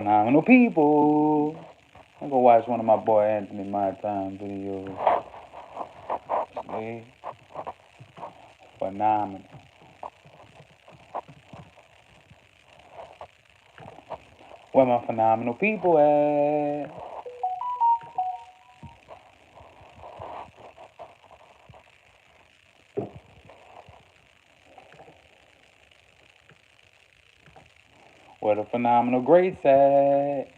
Phenomenal people. I'm gonna watch one of my boy Anthony My Time videos. See? Phenomenal. Where my phenomenal people at? Where the phenomenal greats at?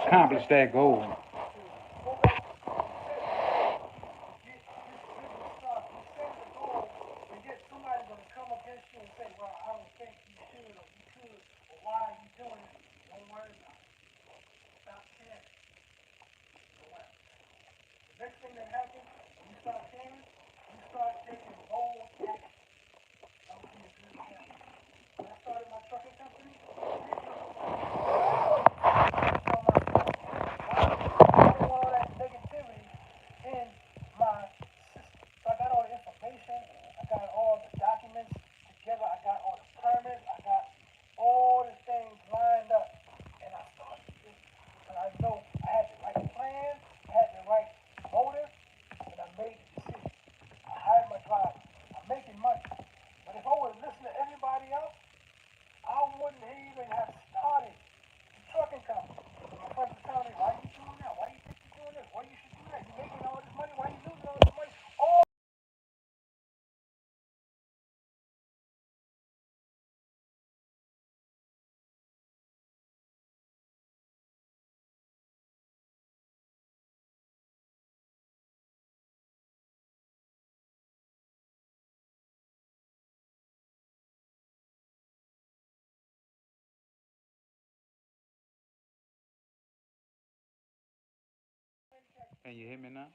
Accomplish that goal. Can you hear me now?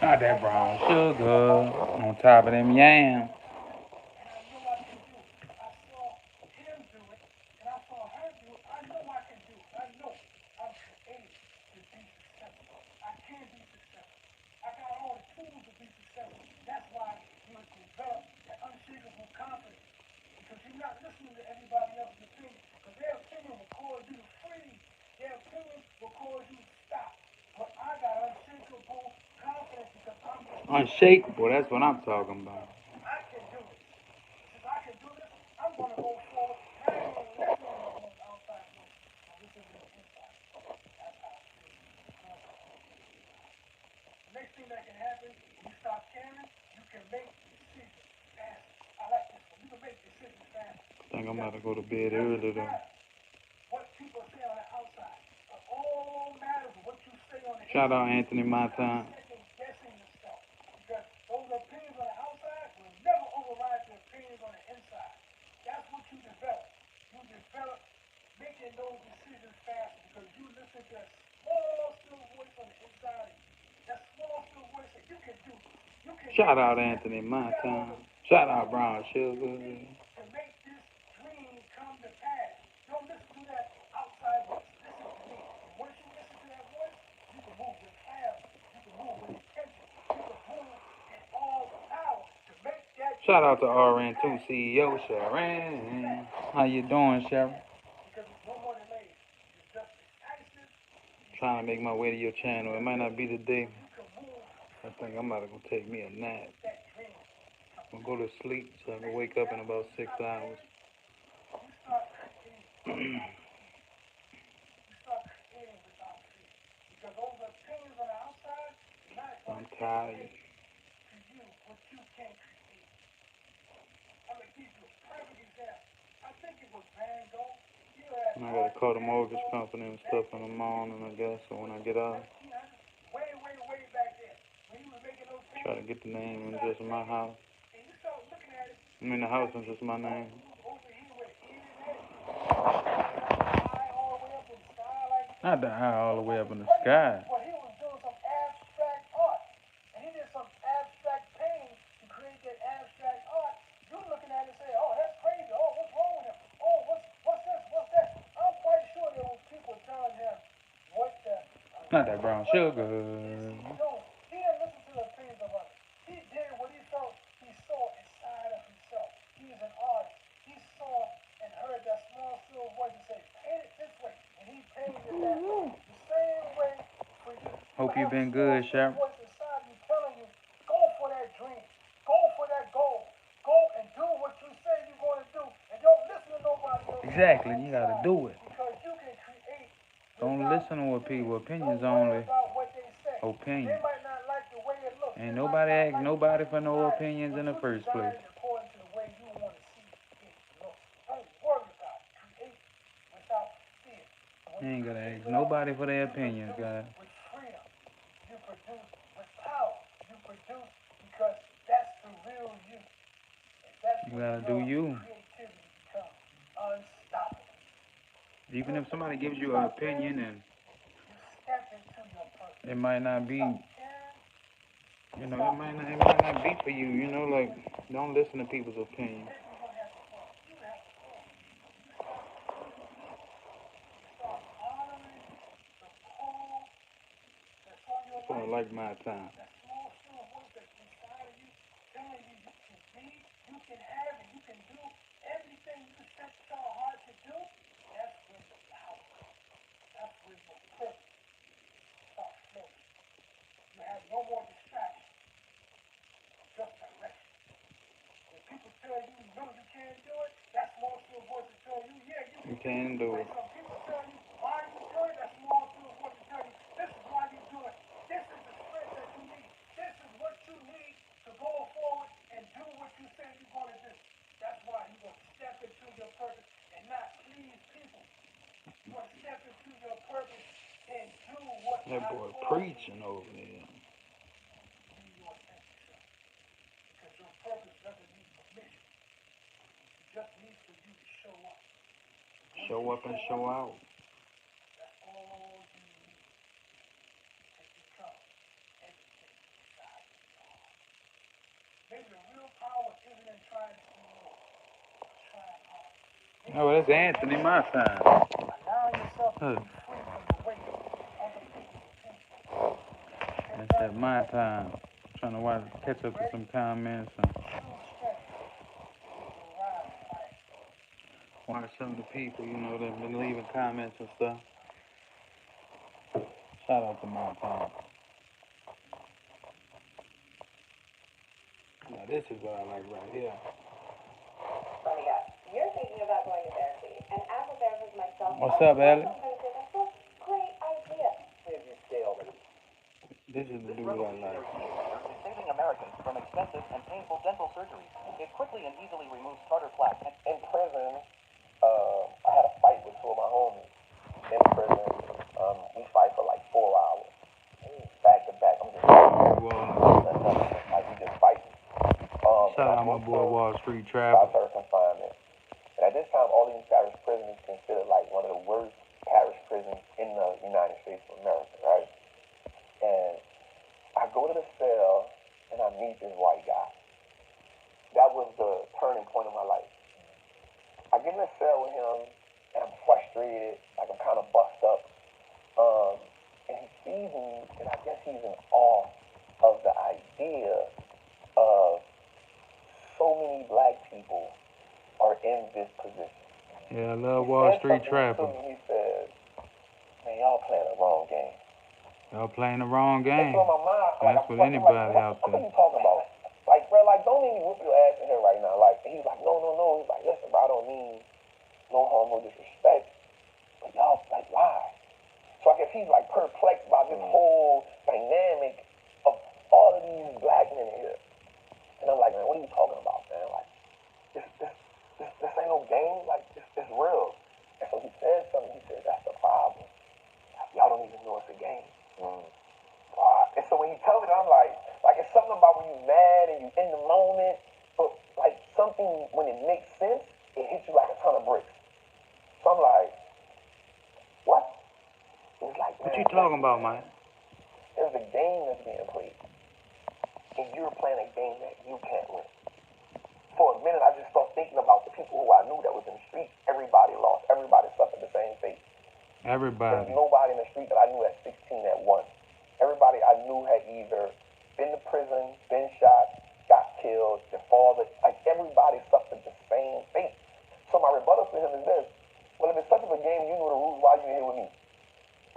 Not that brown sugar on top of them yams. Unshakable, that's what I'm talking about. I think I'm about to go to bed early though. Shout out Anthony Montana. Shout out Anthony Montana. Shout out Brown Sugar. Shout out to RN2 CEO Sharon. How you doing, Sharon? Trying to make my way to your channel. It might not be today. I think I'm about to go take me a nap. I'm gonna go to sleep so I can wake up in about 6 hours. I'm tired. I gotta call the mortgage company and stuff in the morning, I guess. So when I get out, try to get the name in just my house. I mean the house in just my name. Not the eye all the way up in the sky. Not that brown sugar. Hope you've been good, Sharon. Exactly, you gotta do it. Don't listen to what people. Opinions only. Opinion. Ain't nobody ask nobody for no opinions in the first place. You ain't gotta ask nobody for their opinions, guys. You gotta do you. Even if somebody gives you an opinion and it might not be, it might not be for you, like, don't listen to people's opinions. That's what I like my time. You can do it. That boy preaching over there. Show up and show out. Oh, that's Anthony my time. Huh. That's at my time. Trying to catch up to some comments and watch some of the people, that been leaving comments and stuff. Shout out to my time. This is what I like right here. Coming up, you're thinking about going to therapy, and as a therapist myself, What's up, Alex? that's a great idea. This is the dude I like. Is saving Americans from expensive and painful dental surgeries. It quickly and easily removes tartar plaque. In prison, I had a fight with two of my homies. In prison, we fight for like 4 hours, back to back. I'm just like we just fighting. Shout out my boy Wall Street Trapper. Solitary confinement. And at this time, all these parish prisons considered like one of the worst parish prisons in the United States of America, right? And I go to the cell and I meet this white guy. That was the turning point of my life. I get in the cell with him and I'm frustrated, like I'm kind of bust up. And he sees me and I guess he's in awe of the idea of so many black people are in this position. Yeah, I love Wall Street Trapper. He said, man, y'all playing the wrong game. Y'all playing the wrong game. It's on my mind. That's with anybody out What are there. you talking about? Like, bro, like, don't make me whoop your ass in here right now. Like, and he's like, no. He's like, listen, bro, I don't mean no harm, no disrespect. But y'all, like, why? So I guess he's, like, perplexed by this whole dynamic of all of these black men here. And I'm like, man, what are you talking about, man? Like, this ain't no game. Like, this real. And so he said something. He said, that's the problem. Y'all don't even know it's a game. And so when he tells me that, I'm like, it's something about when you're mad and you're in the moment, but like something, when it makes sense, it hits you like a ton of bricks. So I'm like, what? He's like, What you talking about, man? There's a game that's being played, and you're playing a game that you can't win. For a minute, I just started thinking about the people who I knew that was in the streets. Everybody lost. Everybody suffered the same fate. Everybody. There's nobody in the street that I knew at 16 that won. Everybody I knew had either been to prison, been shot, got killed, their father. Like, everybody suffered the same fate. So my rebuttal to him is this. Well, if it's such of a game, you know the rules, why are you here with me?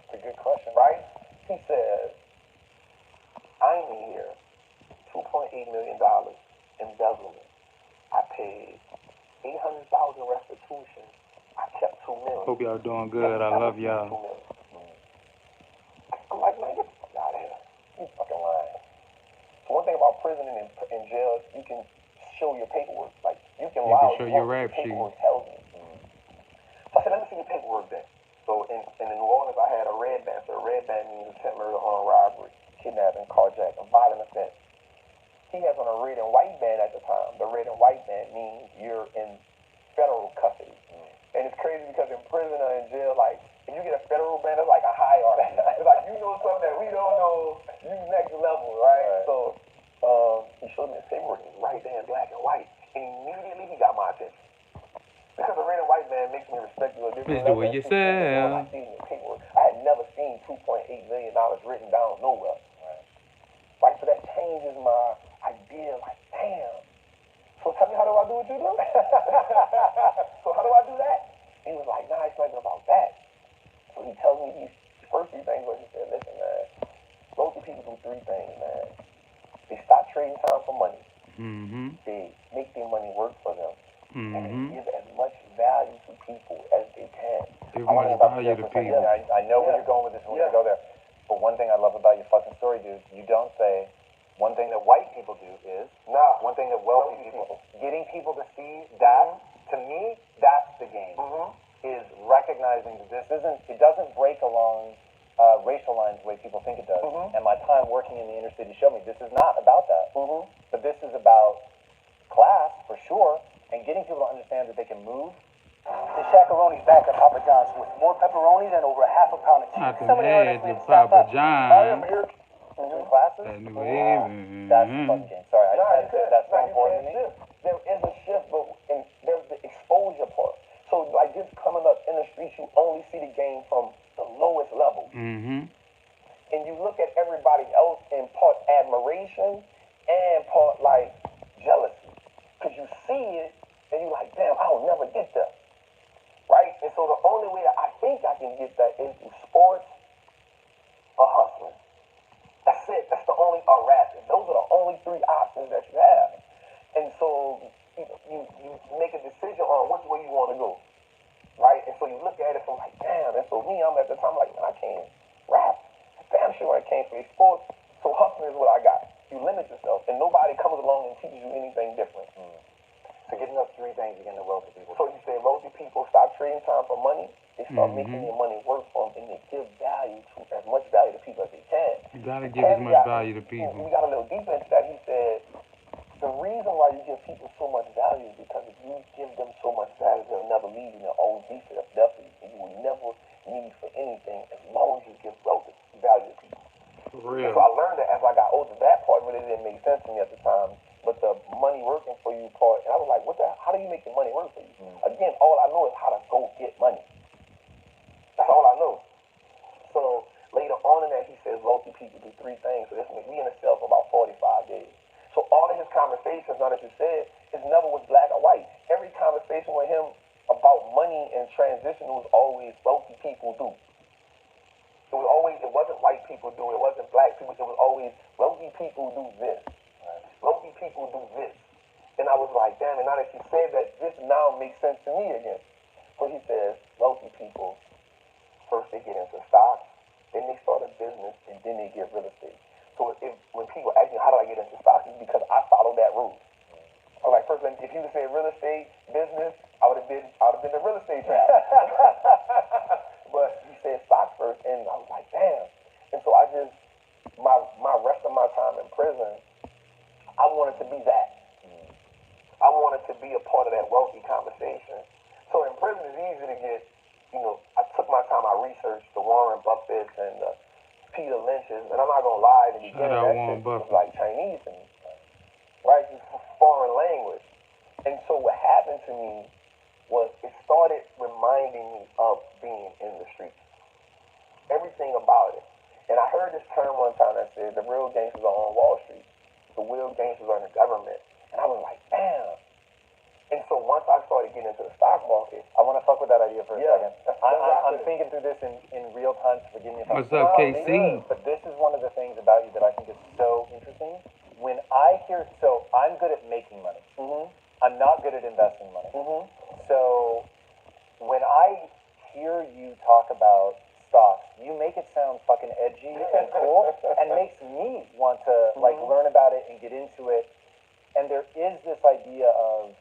It's a good question, right? He says, I'm here, $2.8 million embezzlement. I paid $800,000 restitution. I kept $2 million. Hope y'all doing good. I love y'all. I'm like, man, get the fuck out of here. You fucking lying. So one thing about prison and in jail, you can show your paperwork. Like, you can lie. You can show your rap sheet. Paperwork tells you. So I said, let me see your paperwork then. So in New Orleans, I had a red band. So a red band means attempt murder, armed robbery, kidnapping, carjacking, violent offense. He has on a red and white band at the time. The red and white band means you're in federal custody. And it's crazy because in prison or in jail, like, if you get a federal band, it's like a high art. It's like, you know something that we don't know. You next level, right? So he showed me his paperwork. It's right there in black and white. And immediately he got my attention. Because the red and white band makes me respect you a different Just do it yourself. I seen the paperwork. I had never seen $2.8 million written down nowhere. Right? So that changes my idea. Like, damn. So tell me, how do I do what you do? So how do I do that? He was like, nah, it's not even about that. So he tells me these first 3 things where he said, listen, man, local people do 3 things, man. They stop trading time for money. They make their money work for them. And they give as much value to people as they can. Give much value to people. I know where you're going with this. We're going to go there. But one thing I love about your fucking story, dude, you don't say, one thing that white people do is, one thing that wealthy people, getting people to see that, to me, that's the game, is recognizing that this isn't, it doesn't break along racial lines the way people think it does. And my time working in the inner city showed me this is not about that. But this is about class, for sure, and getting people to understand that they can move. The Shakaroni's back at Papa John's with more pepperoni than over half a pound of cheese. I can add the Papa John. Classes? That new That's the fun game. Sorry, I said that's so important to me. There is a shift, but there's the exposure part. So, like, just coming up in the streets, you only see the game from the lowest level. And you look at everybody else in part admiration and part, like, jealousy. Because you see it, and you're like, damn, I'll never get that. Right? And so the only way that I think I can get that is through sports or hustling. That's it. That's the only, or rapping. Those are the only 3 options that you have. so you make a decision on which way you want to go, right? And so you look at it from like, damn. And so me, I'm at the time like, man, I can't rap. Damn sure I can't play sports. So hustling is what I got. You limit yourself, and nobody comes along and teaches you anything different. So getting those three things again, the wealthy people. So you say wealthy people stop trading time for money. They start making their money work for them, and they give value to as much value to people as they can. You gotta give as much value to people. We got a little deeper into that. He said the reason why you give people so much value is because if you give them so much value, they'll never leave you. They'll always be for death, and you will never need for anything as long as you give wealthy value to people. For real. And so I learned that as I got older. That part really didn't make sense to me at the time. But the money working for you part, and I was like, how do you make your money work for you? Again, all I know is how to go get money. That's all I know. So later on in that, he says wealthy people do three things. So this makes me in a cell for about 45 days. So all of his conversations, now that you said, it never was black or white. Every conversation with him about money and transition was always wealthy people do. It wasn't white people do, it wasn't black people, it was always wealthy people do this. Wealthy people do this. And I was like, damn, and now that you said that, this now makes sense to me again. So he says, wealthy people, first they get into stocks, then they start a business, and then they get real estate. So when people ask me, how do I get into stocks, it's because I follow that rule. I'm like, first, if you would say real estate, business, I would have been the real estate trap. But he said stocks first, and I was like, damn. And so I just, my rest of my time in prison, I wanted to be that. I wanted to be a part of that wealthy conversation. So in prison, it's easy to get, I took my time, I researched the Warren Buffetts and the Peter Lynch's, and I'm not going to lie, in the beginning, that shit was like Chinese to me, right? Just foreign language. And so what happened to me was it started reminding me of being in the streets. Everything about it. And I heard this term one time that said the real gangsters are on Wall Street. The real gangsters are in the government. And I was like, damn. And so once I started getting into the stock market, I want to fuck with that idea for a second. I'm I'm thinking through this in real time, so forgive me if I'm What's up, wrong. KC? But this is one of the things about you that I think is so interesting. When I hear, so I'm good at making money. I'm not good at investing money. So when I hear you talk about stocks, you make it sound fucking edgy and cool, and makes me want to learn about it and get into it. And there is this idea of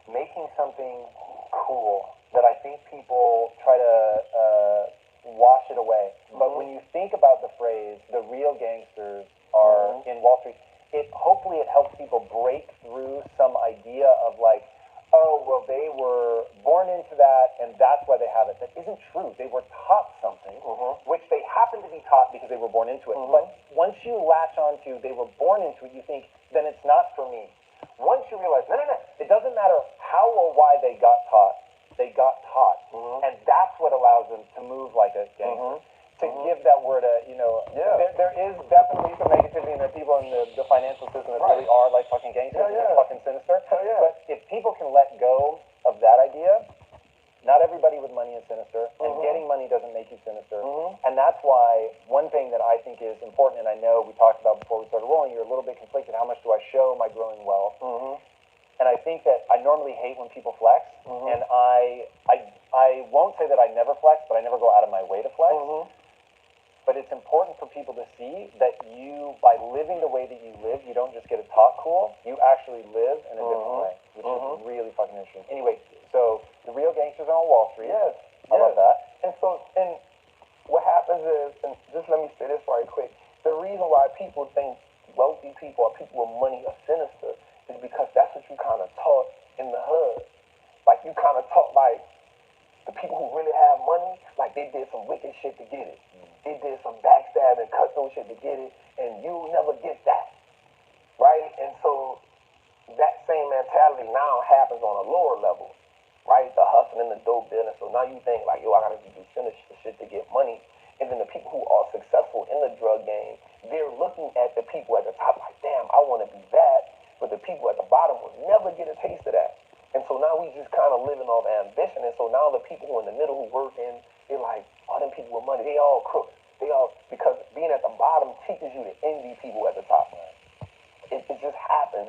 making something cool that I think people try to wash it away. But when you think about the phrase, the real gangsters are in Wall Street, hopefully it helps people break through some idea of like, oh, well, they were born into that, and that's why they have it. That isn't true. They were taught something, which they happen to be taught because they were born into it. But once you latch onto they were born into it, you think, then it's not for me. Once you realize, no, it doesn't matter how or why they got taught. They got taught. And that's what allows them to move like a gangster. To give that word there is definitely some negativity, and there are people in the financial system that really are like fucking gangsters and they're fucking sinister. But if people can let go of that idea, not everybody with money is sinister, and getting money doesn't make you sinister. And that's why one thing that I think is important, and I know we talked about before we started rolling, you're a little bit conflicted. How much do I show my growing wealth? And I think that I normally hate when people flex, and I won't say that I never flex, but I never go out of my way to flex. But it's important for people to see that you, by living the way that you live, you don't just get a talk cool, you actually live in a different way, which is really fucking interesting. Anyway, so the real gangsters are on Wall Street. Yes. I love that. And so, and what happens is, and just let me say this right quick, the reason why people think wealthy people or people with money are sinister is because that's what you kind of taught in the hood. Like, you kind of taught, like, the people who really have money, like, they did some wicked shit to get it. They did some backstab and cutthroat shit to get it, and you'll never get that, right? And so that same mentality now happens on a lower level, right? The hustling, the dope business. So now you think like, yo, I gotta do sinister shit to get money. And then the people who are successful in the drug game, they're looking at the people at the top like, damn, I want to be that. But the people at the bottom will never get a taste of that. And so now we just kind of living off ambition. And so now the people who are in the middle who work in, they're like, all them people with money, they all crooks. They all, because being at the bottom teaches you to envy people at the top. It just happens.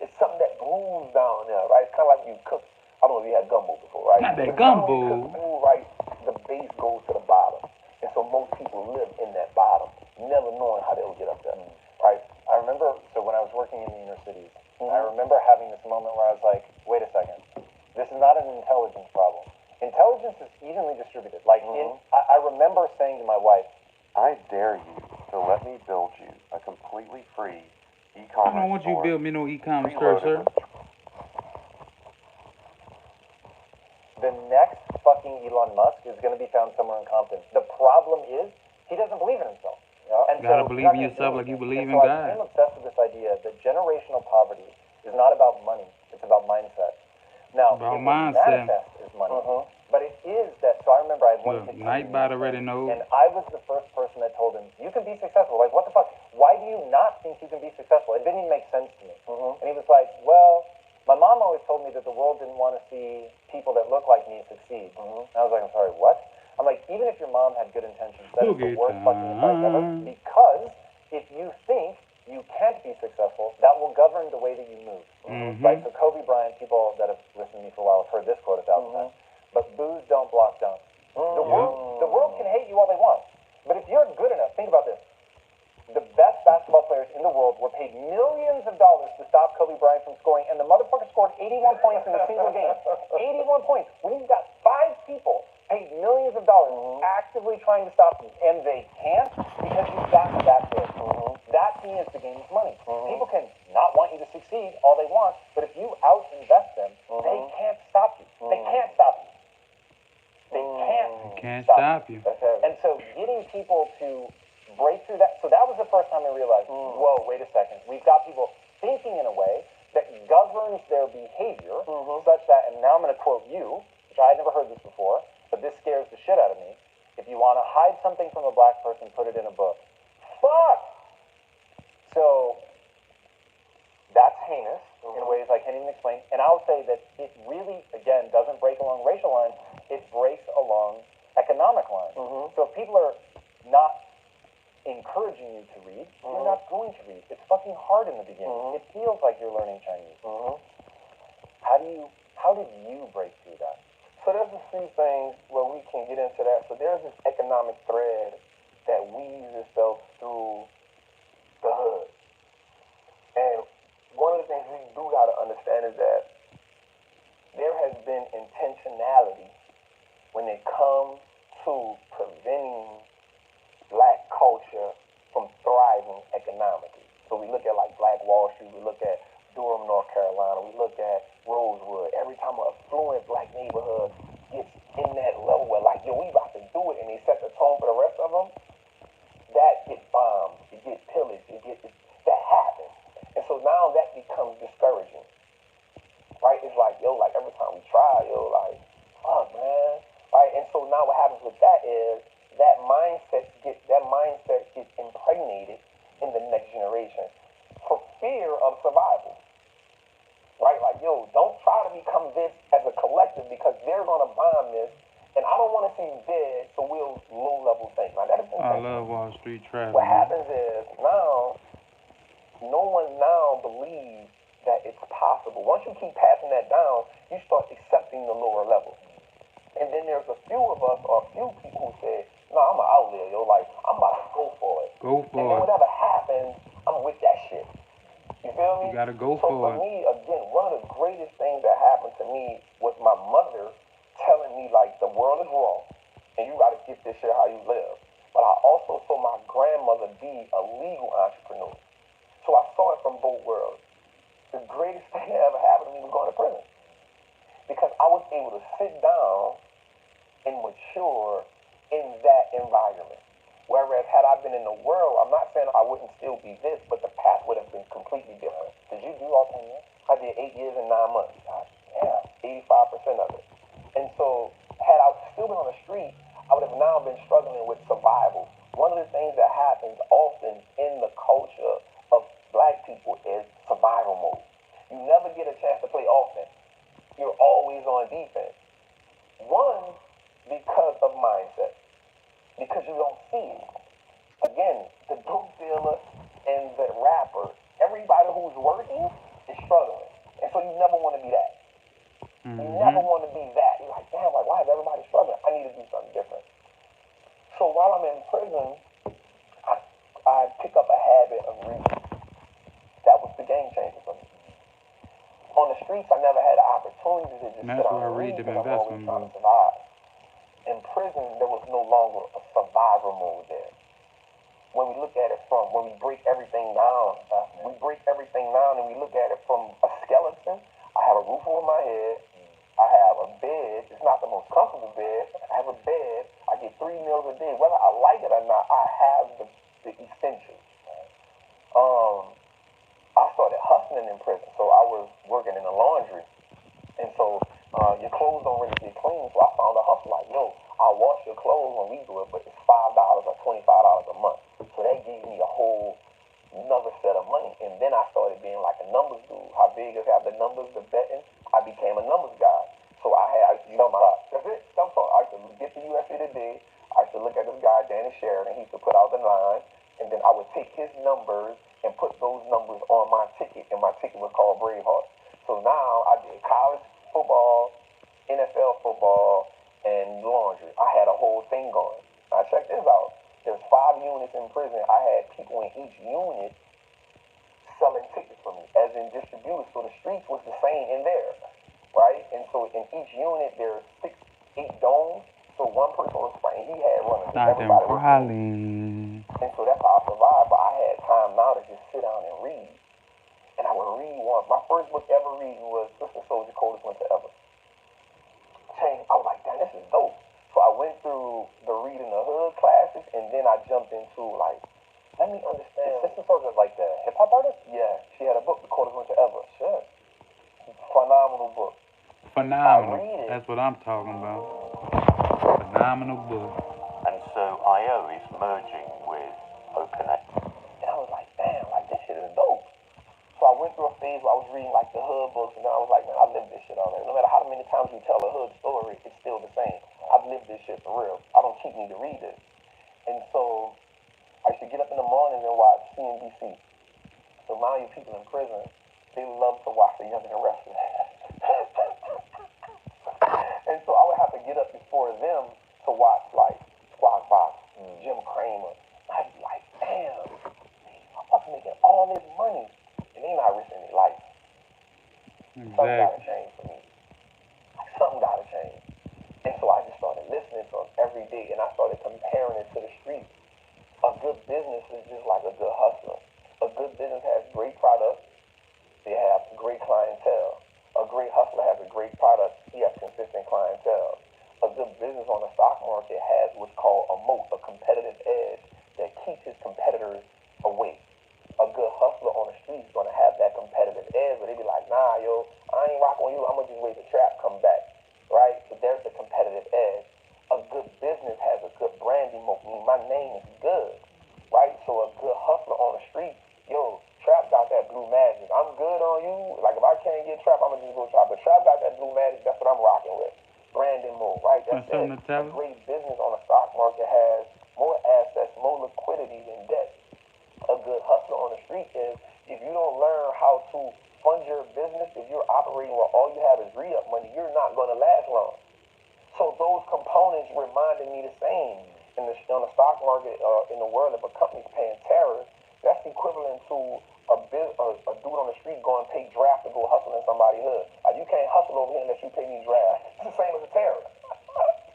It's something that brews down there, right? It's kind of like you cook. I don't know if you had gumbo before, right? Not that But kind of when you gumbo. cook food, right? The base goes to the bottom, and so most people live in that bottom, never knowing how they'll get up there, right? I remember, so when I was working in the inner cities, I remember having this moment where I was like, wait a second, this is not an intelligence problem. Intelligence is evenly distributed. Like, I remember saying to my wife, I dare you to let me build you a completely free I e-commerce don't want you to store build me no e-commerce store, preloaded sir. with the next fucking Elon Musk is going to be found somewhere in Compton. The problem is, he doesn't believe in himself. And Gotta so believe he's not in gonna yourself do like you anything. believe And in so I God. became obsessed with this idea that generational poverty is not about money, it's about mindset. Now, About it will mindset. manifest as money, but it is that, so I remember I had one Look, kid come to me Nightbot once, already knows. and I was the first person that told him, you can be successful. Like, what the fuck? Why do you not think you can be successful? It didn't even make sense to me. And he was like, well, my mom always told me that the world didn't want to see people that look like me succeed. And I was like, I'm sorry, what? I'm like, even if your mom had good intentions, that is the Boogie worst fucking advice ever. time. Because if you think you can't be successful, that will govern the way that you move. Right? So Kobe Bryant, people that have listened to me for a while have heard this quote 1,000 times. But boos don't block dunks. The world can hate you all they want. But if you're good enough, think about this. The best basketball players in the world were paid millions of dollars to stop Kobe Bryant from scoring, and the motherfucker scored 81 points in a single game. 81 points. When you've got 5 people paid millions of dollars actively trying to stop you, and they can't because you've got that good. That to me is the game of money. People can not want you to succeed all they want, but if you out-invest them, they can't stop you. They can't stop you. They can't Stop you. And so getting people to break through that, so that was the first time I realized, whoa, wait a second. We've got people thinking in a way that governs their behavior such that, and now I'm going to quote you, which I had never heard this before, but this scares the shit out of me. If you want to hide something from a black person, put it in a book. Fuck! So that's heinous in ways I can't even explain. And I'll say that it really, again, doesn't break along racial lines. It breaks along economic lines. So if people are not encouraging you to read, you're not going to read. It's fucking hard in the beginning. It feels like you're learning Chinese. How did you break through that? So there's a few things where we can get into that. So there's this economic thread that weaves itself through the hood. And one of the things we do got to understand is that there has been intentionality when it comes to preventing black culture from thriving economically. So we look at like Black Wall Street, we look at Durham, North Carolina, we look at Rosewood. Every time an affluent black neighborhood gets in that level where like, yo, we about to do it, and they set the tone for the rest of them, that gets bombed, it gets pillaged, that happens. And so now that becomes discouraging, right? It's like, yo, like every time we try, yo, like, fuck, man, right? And so now what happens with that is that mindset gets impregnated in the next generation for fear of survival, right? Like, yo, don't try to become this as a collective because they're gonna bomb this, and I don't want to see you dead, so we'll low-level think. Now that is I intentional. love Wall Street traffic. What happens is now, no one now believes that it's possible. Once you keep passing that down, you start accepting the lower level. And then there's a few of us, or a few people who say, no, I'm an outlier, yo, like, I'm about to go for it. Go And then for it. whatever happens, I'm with that shit. You feel me? You gotta go So for for it. me, again, one of the greatest things that happened to me was my mother telling me, like, the world is wrong, and you gotta get this shit how you live. But I also saw my grandmother be a legal entrepreneur. So I saw it from both worlds. The greatest thing that ever happened to me was going to prison. Because I was able to sit down and mature in that environment. Whereas had I been in the world, I'm not saying I wouldn't still be this, but the path would have been completely different. Did you do all 10 years? I did 8 years and 9 months. Yeah, 85% of it. And so had I still been on the street, I would have now been struggling with survival. One of the things that happens often in the culture of black people is survival mode. You never get a chance to play offense. You're always on defense. One, because of mindset. Because you don't see it. Again, the dope dealer and the rapper, everybody who's working pick up a habit of reading. That was the game changer for me. On the streets, I never had the opportunity to just And sit that's down where I and read read them because I'm always investment trying to books. survive. In prison, there was no longer a survivor mode there. When we look at it from, when we break everything down and we look at it from a skeleton. I have a roof over my head. I have a bed. It's not the most comfortable bed. I have a bed. I get 3 meals a day. Whether I like it or not, I have the essentials. I started hustling in prison, so I was working in the laundry. And so your clothes don't really get clean, so I found a hustle like, yo, I'll wash your clothes when we do it, but it's $5 or $25 a month. So that gave me a whole another set of money. And then I started being like a numbers dude. How big is have the numbers, the betting? I became a numbers guy. So I used to use that's it, self-taught. I used to get the USA Today. I used to look at this guy, Danny Sheridan. He used to put out the line, and then I would take his numbers and put those numbers on my ticket, and my ticket was called Braveheart. So now I did college football, NFL football, and laundry. I had a whole thing going. Now check this out. There's 5 units in prison. I had people in each unit selling tickets for me, as in distributors. So the streets was the same in there, right? And so in each unit there's 6, 8 domes. So one person was fighting. He had runners. Not them Everybody was crawling. and so that's how I survived. But I had time now to just sit down and read. And I would read one. My first book ever reading was Sister Soldier, Coldest Winter Ever. I was like, damn, this is dope. So I went through the Reading the Hood classes, and then I jumped into, like, let me understand. Sister Soldier, like the hip-hop artist? Yeah. She had a book, The Coldest Winter Ever. Sure. Phenomenal book. Phenomenal. That's what I'm talking about. Phenomenal book. And so I.O. is merging with OpenX. And I was like, damn, like, this shit is dope. So I went through a phase where I was reading, like, the hood books, and then I was like, man, I lived this shit already. No matter how many times you tell a hood story, it's still the same. I've lived this shit for real. I don't keep need to read this. And so I used to get up in the mornings and watch CNBC. So now you people in prison, they love to watch The Young and the Restless. And so I would have to get up before them to watch, like, Squawk Box, Jim Cramer. I'd be like, damn, I'm about to making all this money, and they not risking their life. Something gotta change for me. Something gotta change. And so I just started listening to them every day, and I started comparing it to the streets. A good business is just like a good hustler. A good business has great products. They have great clientele. A great hustler has a great product. He has consistent clientele. A good business on the stock market has what's called a moat, a competitive edge that keeps his competitors away. A good hustler on the street is going to have that competitive edge, but they be like, nah, yo, I ain't rocking with you. I'm going to just wait the trap come back, right? So there's the competitive edge. A good business has a good branding moat. My name is good, right? So a good hustler on the street, yo, Trap got that blue magic. I'm good on you. Like, if I can't get Trap, I'm going to just go Trap. But Trap got that blue magic. That's what I'm rocking with. Branding move, right? That's it. A great business on the stock market has more assets, more liquidity than debt. A good hustler on the street is, if you don't learn how to fund your business, if you're operating where all you have is re-up money, you're not going to last long. So those components reminded me the same. On the stock market, in the world, if a company's paying terror, that's equivalent to a dude on the street going to pay draft to go hustle in somebody's hood. Like, you can't hustle over here unless you pay me draft. It's the same as a terrorist.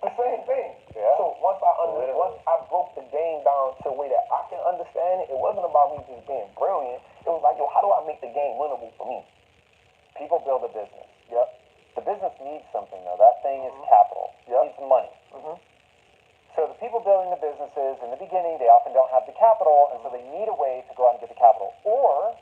It's the same thing. Yeah. So once I broke the game down to a way that I can understand it, it wasn't about me just being brilliant. It was like, yo, how do I make the game winnable for me? People build a business. Yep. The business needs something, though. That thing is capital. It needs money. So the people building the businesses, in the beginning, they often don't have the capital, and so they need a way to go out and get the capital. Or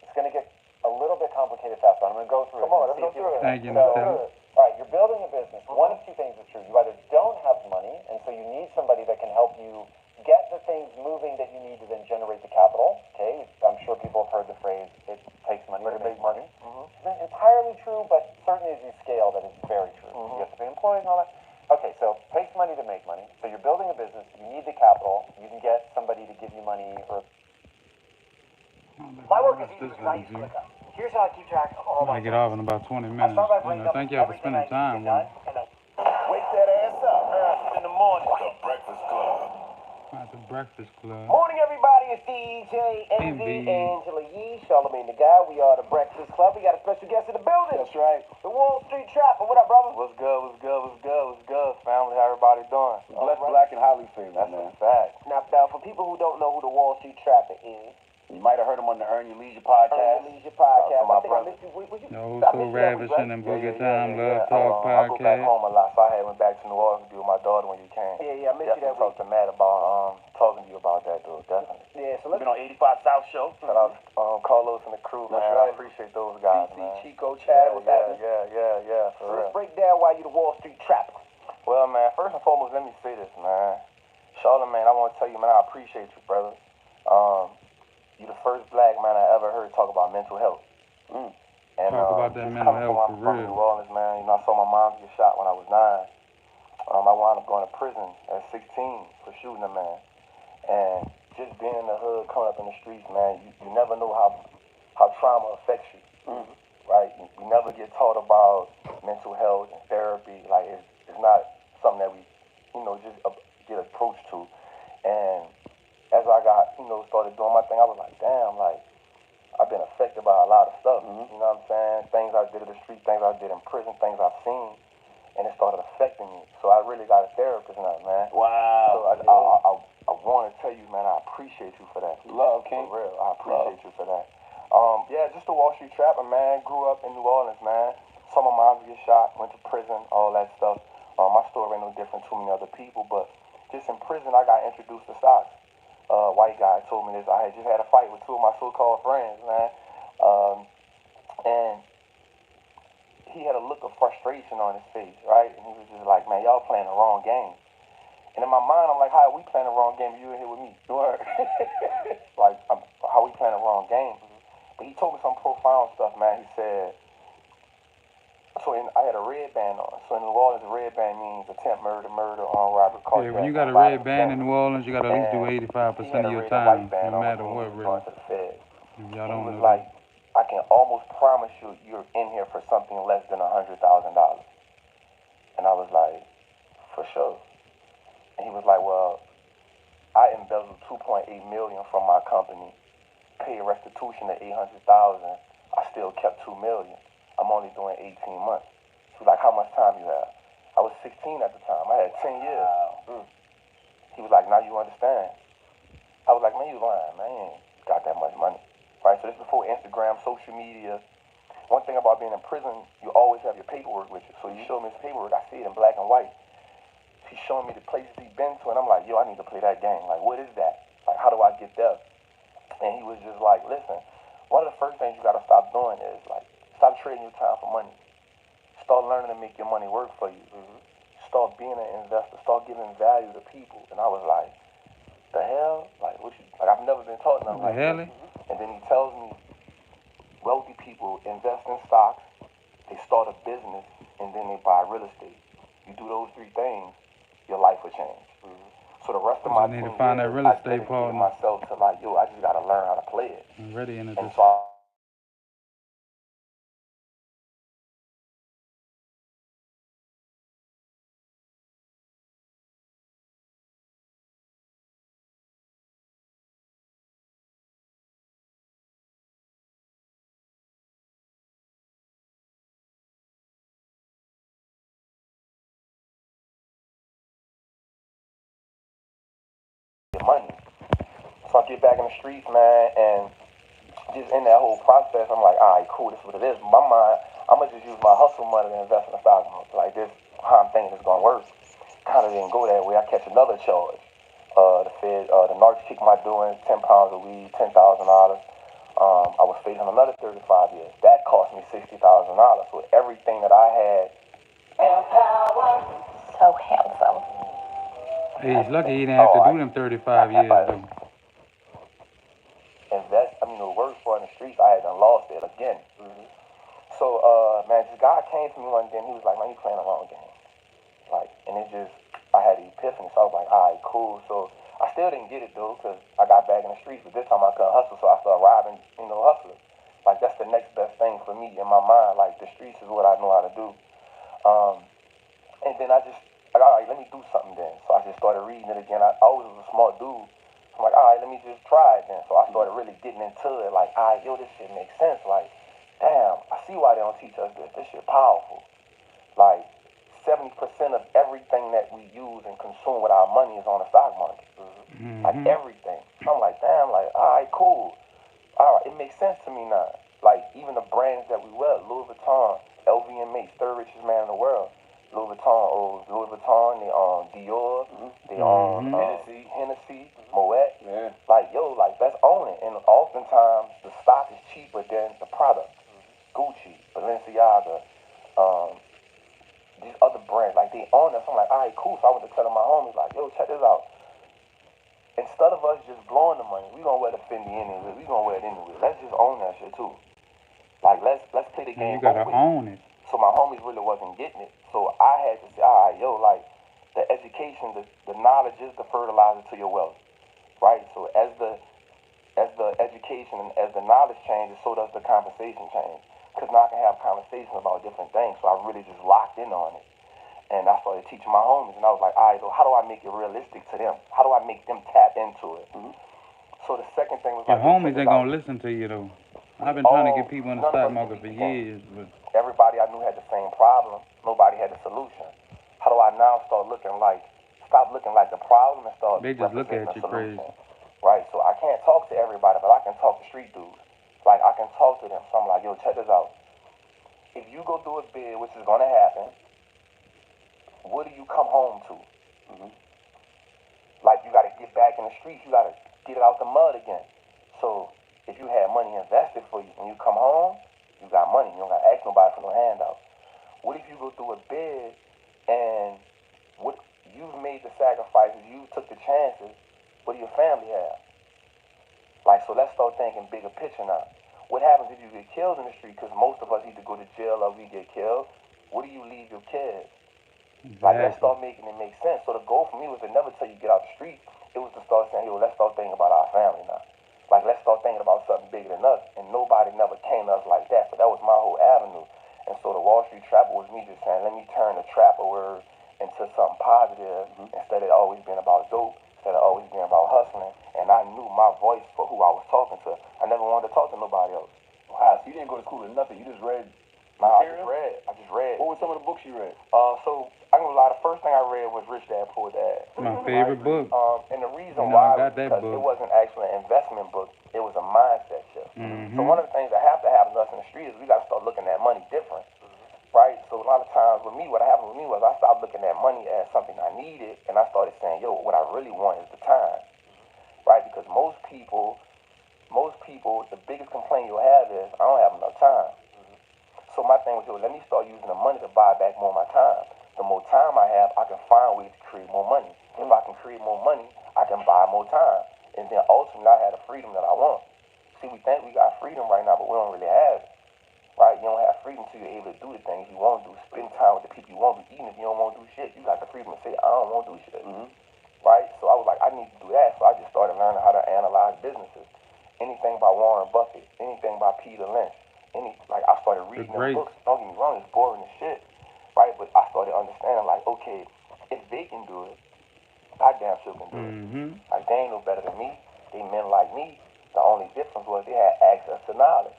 it's going to get a little bit complicated fast. I'm going to go through it. Come on, let's go through it. Thank you, All right, you're building a business. One of two things is true. You either don't have money, and so you need somebody that can help you get the things moving that you need to then generate the capital. Okay, I'm sure people have heard the phrase, it takes money to make money. It's not entirely true, but certainly as you scale, that is very true. You have to pay employees and all that. Okay, so it takes money to make money. So you're building a business. You need the capital. You can get somebody to give you money. Or my work is easy because I use ClickUp. Here's how I keep track of all my I get off in about 20 minutes. Thank y'all for spending time with me. Wake that ass up early in the morning. The Breakfast Club. At the Breakfast Club. Morning, everybody. everybody? It's DJ Envy, Angela Yee, Charlamagne the Guy. We are the Breakfast Club. We got a special guest in the building. That's right. The Wall Street Trapper. What up, brother? What's good, what's good, what's good, what's good, family? How everybody doing? Bless Black and highly favored, That's man. a fact. Now, for people who don't know who the Wall Street Trapper is, You might have heard him on the Earn Your Leisure podcast. Earn Your Leisure podcast. my I think I brother. missed you. No, I so missed you that week, ravishing right? and Boogie Time Love Talk I go back Podcast. home a lot, so I went back to New Orleans to be with my daughter when you came. Yeah, I missed you that Definitely week. talked to Matt about talking to you about that, dude. Definitely. Yeah, so We've let's been on 85 South Show. Shout out to Carlos and the crew, man. That's I right. appreciate those guys, BC, man. Chico, Chad, what's happening? Yeah, So for let's real. break down why you the Wall Street Trapper. Well, man, first and foremost, let me say this, man. Charlamagne, I want to tell you, man, I appreciate you, brother. You the first black man I ever heard talk about mental health. Mm. And, Talk about that just mental coming health from for real. New Orleans, man. You know, I saw my mom get shot when I was 9. I wound up going to prison at 16 for shooting a man. And just being in the hood, coming up in the streets, man, you never know how trauma affects you, right? You never get taught about mental health and therapy. Like, it's not something that we, just get approached to. And as I got, started doing my thing, I was like, damn, like, I've been affected by a lot of stuff. You know what I'm saying? Things I did in the street, things I did in prison, things I've seen, and it started affecting me. So I really got a therapist now, man. Wow. So I want to tell you, man, I appreciate you for that. Love, King. For real, I appreciate you for that. Yeah, just the Wall Street Trapper, man. Grew up in New Orleans, man. Saw my mom get shot, went to prison, all that stuff. My story ain't no different to many other people, but just in prison, I got introduced to stocks. White guy told me this. I had just had a fight with 2 of my so-called friends, man. And he had a look of frustration on his face, right? And he was just like, man, y'all playing the wrong game. And in my mind, I'm like, how are we playing the wrong game? You in here with me? Like, how we playing the wrong game? But he told me some profound stuff, man. He said, I had a red band on. So in New Orleans, a red band means attempt murder, armed robbery, carjacking. Yeah, when you got a red band in New Orleans, you got to at least do 85% of your time, no matter what, really. Y'all don't know like, I can almost promise you you're in here for something less than $100,000. And I was like, for sure. And he was like, well, I embezzled $2.8 million from my company, paid restitution of $800,000. I still kept $2 million. I'm only doing 18 months. He was like, how much time you have? I was 16 at the time. I had 10 years. He was like, now you understand. I was like, man, you lying, man. You ain't got that much money. Right? So this before Instagram, social media. One thing about being in prison, you always have your paperwork with you. So he showed me his paperwork. I see it in black and white. He's showing me the places he's been to, and I'm like, yo, I need to play that game. Like, what is that? Like, how do I get there? And he was just like, listen, one of the first things you got to stop doing is, like, stop trading your time for money. Start learning to make your money work for you. Start being an investor. Start giving value to people. And I was like, the hell? Like, I've never been taught nothing like that. And then he tells me, wealthy people invest in stocks, they start a business, and then they buy real estate. You do those 3 things, your life will change. So the rest of my need to 10 find that years, real I estate dedicated partner. myself to like, yo, I just got to learn how to play it. I'm ready in it. And so money. So I get back in the streets, man, and just in that whole process, I'm like, all right, cool, this is what it is. My mind, I'm going to just use my hustle money to invest in the stock market. Like this, how I'm thinking it's going to work. Kind of didn't go that way. I catch another charge. The narcs kicked my doing 10 pounds of weed, $10,000. I was facing another 35 years. That cost me $60,000. So everything that I had. So handsome. Hey, he's lucky he didn't have to do them 35 years, though. The worst part in the streets, I had done lost it again. So, man, this guy came to me one day and he was like, man, you playing the wrong game. Like, and it just, I had an epiphany. So I was like, all right, cool. So I still didn't get it, though, because I got back in the streets. But this time I couldn't hustle, so I started robbing, hustlers. Like, that's the next best thing for me in my mind. Like, the streets is what I know how to do. And then I got, all right, let me do something then. So I just started reading it again. I always was a smart dude. I'm like, all right, let me just try it then. So I started really getting into it. Like, all right, yo, this shit makes sense. Like, damn, I see why they don't teach us this. This shit powerful. Like, 70% of everything that we use and consume with our money is on the stock market. Like, everything. I'm like, damn, like, all right, cool. All right, it makes sense to me now. Like, even the brands that we wear, Louis Vuitton, LVMH, third richest man in the world. Louis Vuitton, they own Dior, they own Hennessy, Moet. Yeah. Like, yo, like, let's own it. And oftentimes, the stock is cheaper than the product. Gucci, Balenciaga, these other brands, like, they own us. I'm like, all right, cool. So I went to tell my homies, like, yo, check this out. Instead of us just blowing the money, we gonna wear the Fendi anyway. We gonna wear it anyway. Let's just own that shit, too. Like, let's play the game. You gotta both ways. own it. So my homies really wasn't getting it. So I had to say, all right, yo, like, the education, the knowledge is the fertilizer to your wealth, right? So as the education and as the knowledge changes, so does the conversation change. Because now I can have conversations about different things. So I really just locked in on it. And I started teaching my homies, and I was like, all right, so how do I make it realistic to them? How do I make them tap into it? So the second thing was Your like, homies ain't gonna listen to you though. I've been trying to get people in the none of stock us market for can beat the years, but everybody I knew had the same problem. Nobody had the solution. How do I now start stop looking like the problem and start they just look representing at the you solution? crazy. Right? So I can't talk to everybody, but I can talk to street dudes. Like, I can talk to them. So I'm like, yo, check this out. If you go do a bid, which is going to happen, what do you come home to? Like, you got to get back in the streets. You got to get it out the mud again. So if you had money invested for you, when you come home, you got money. You don't got to ask nobody for no handout. What if you go through a bid and what you've made the sacrifices, you took the chances, what do your family have? Like, so let's start thinking bigger picture now. What happens if you get killed in the street? Because most of us either go to jail or we get killed. What do you leave your kids? Like, let's start making it make sense. So the goal for me was to never tell you get out the street. It was to start saying, yo, let's start thinking about our family now. Like, let's start thinking about something bigger than us. And nobody never came to us like that. So that was my whole avenue. And so the Wall Street Trapper was me just saying, let me turn the trapper word into something positive instead of always being about dope, instead of always being about hustling. And I knew my voice for who I was talking to. I never wanted to talk to nobody else. Wow, so you didn't go to school or nothing. You just read Nah, material? I just read. What were some of the books you read? So I'm gonna lie, the first thing I read was Rich Dad Poor Dad. My favorite book. And the reason You know, why I got was that because book. it wasn't actually an investment book, it was a mindset shift. Mhm. So one of the things that have to happen to us in the street is we gotta start looking at money different. Right? So a lot of times with me, what happened with me was I stopped looking at money as something I needed, and I started saying, yo, what I really want is the time. Right? Because most people, the biggest complaint you'll have is, I don't have enough time. So my thing was, yo, let me start using the money to buy back more of my time. The more time I have, I can find ways to create more money. If I can create more money, I can buy more time. And then ultimately, I have the freedom that I want. See, we think we got freedom right now, but we don't really have it. Right? You don't have freedom until you're able to do the things you want to do, spend time with the people you want to. Even if you don't want to do shit, you got the freedom to say, I don't want to do shit. Right? So I was like, I need to do that. So I just started learning how to analyze businesses. Anything by Warren Buffett, anything by Peter Lynch. I started reading them books. Don't get me wrong, it's boring as shit. Right? But I started understanding, like, okay, if they can do it, I damn sure can do it. Like, they ain't no better than me. They men like me. The only difference was they had access to knowledge.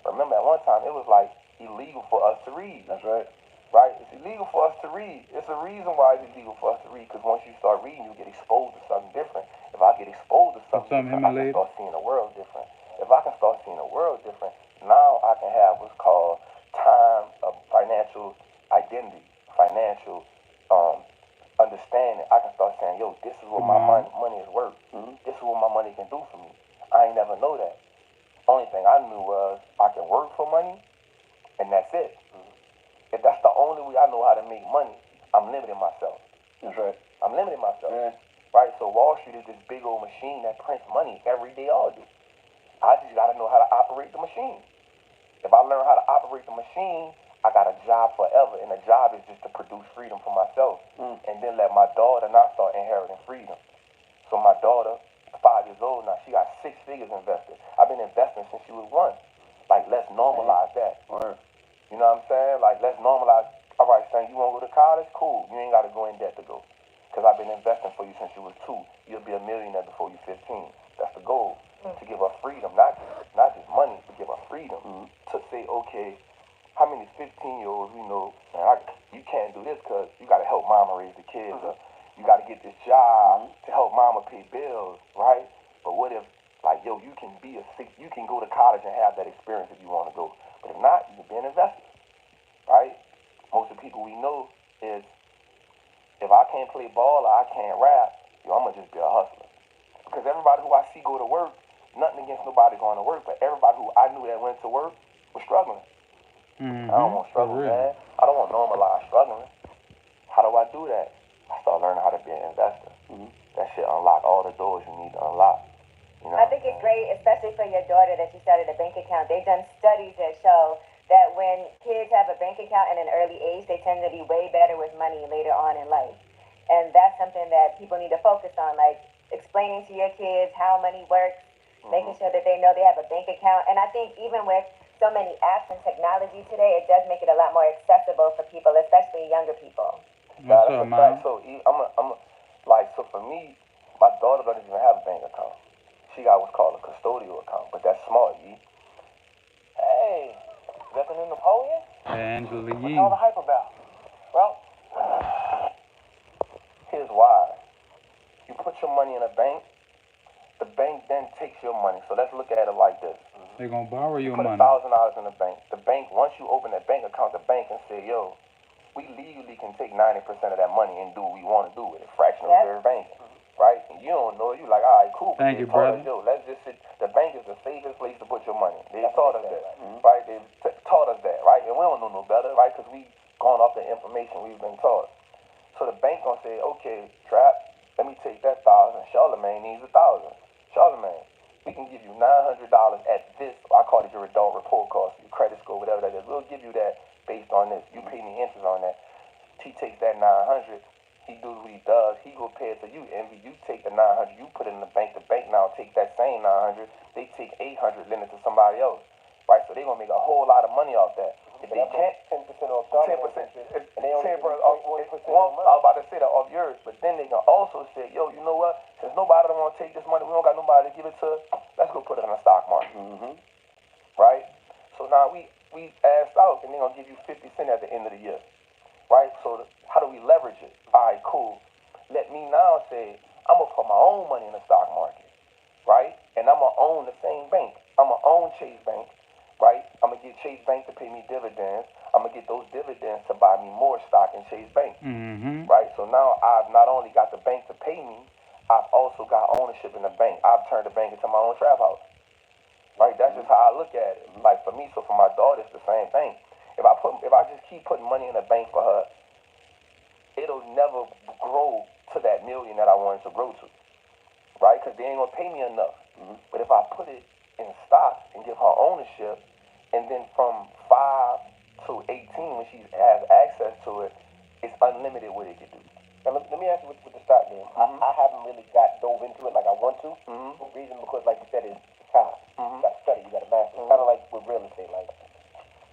Remember, at one time, it was like illegal for us to read. That's right. Right? It's illegal for us to read. It's a reason why it's illegal for us to read, because once you start reading, you get exposed to something different. If I get exposed to something different, I can start seeing the world different. If I can start seeing the world different, now I can have what's called time of financial identity, financial understanding. I can start saying, yo, this is what my money is worth. This is what my money can do for me. I ain't never know that. Only thing I knew was I can work for money, and that's it. If that's the only way I know how to make money, I'm limiting myself. That's right. I'm limiting myself. Yeah. Right? So Wall Street is this big old machine that prints money every day, all day. I just got to know how to operate the machine. If I learn how to operate the machine, I got a job forever, and the job is just to produce freedom for myself, and then let my daughter now start inheriting freedom. So my daughter, 5 years old now, she got 6 figures invested. I've been investing since she was 1. Like, let's normalize that. You know what I'm saying? Like, let's normalize. All right, son, you want to go to college? Cool. You ain't got to go in debt to go. Because I've been investing for you since you was 2. You'll be a millionaire before you're 15. 15-year-olds, we know, man, you can't do this because you got to help mama raise the kids, or you got to get this job to help mama pay bills, right? But what if, like, yo, you can go to college and have that experience if you want to go. But if not, you can be an investor, right? Most of the people we know is, if I can't play ball or I can't rap, yo, I'm going to just be a hustler. Because everybody who I see go to work, nothing against nobody going to work, but everybody who I knew that went to work was struggling. I don't want struggle, man. I don't want normalized struggling. How do I do that? I start learning how to be an investor. That shit unlock all the doors you need to unlock. You know I think it's great, especially for your daughter, that you started a bank account. They've done studies that show that when kids have a bank account at an early age, they tend to be way better with money later on in life. And that's something that people need to focus on, like explaining to your kids how money works, making sure that they know they have a bank account. And I think even with so many apps and technology today, it does make it a lot more accessible for people, especially younger people. What's up, Mom? So so for me, my daughter doesn't even have a bank account. She got what's called a custodial account, but that's smart, E. Hey, is that the new Napoleon? Angela What's Yee. all the hype about? Well, here's why. You put your money in a bank, the bank then takes your money. So let's look at it like this. They're going to borrow your Put money. $1,000 in the bank. The bank, once you open that bank account, the bank can say, yo, we legally can take 90% of that money and do what we want to do with it. Fractional reserve banking. Right? And you don't know it. You like, all right, cool. Thank you, brother. brother. Yo, let's just sit. The bank is the safest place to put your money. They taught us that. Right? They taught us that, right? And we don't know no better, right? Because we gone off the information we've been taught. So the bank gonna say, okay, Trap, let me take that 1,000. Charlemagne needs 1,000. Charlemagne, we can give you $900 at this. I call it your adult report cost, your credit score, whatever that is. We'll give you that based on this. You pay me interest on that. He takes that 900. He do what he does. He go pay it to you. Envy, you take the 900. You put it in the bank. The bank now take that same 900. They take 800, lend it to somebody else. Right? So they're gonna make a whole lot of money off that. If they can't, 10% off Charlemagne. 10%. And they only 10% give you off. 1% I was about to say that off yours, but then they can also say, yo, you know what? Since nobody don't want to take this money, we don't got nobody to give it to. Let's go put it in the stock market. Right? So now we asked out, and they're gonna give you 50 cents at the end of the year. Right? So how do we leverage it? All right, cool. Let me now say, I'm going to put my own money in the stock market, right? And I'm going to own the same bank. I'm going to own Chase Bank, right? I'm going to get Chase Bank to pay me dividends. I'm going to get those dividends to buy me more stock in Chase Bank, right? So now I've not only got the bank to pay me, I've also got ownership in the bank. I've turned the bank into my own trap house, right? That's just how I look at it. Like for me, so for my daughter, it's the same thing. If I just keep putting money in the bank for her, it'll never grow to that million that I want it to grow to, right? Because they ain't gonna pay me enough. But if I put it in stocks and give her ownership, and then from 5 to 18, when she has access to it, it's unlimited what it can do. Now, let me ask you with the stock game. I haven't really dove into it like I want to. The reason, because like you said, is time. You got to study, you got to master. Kind of like with real estate. Like,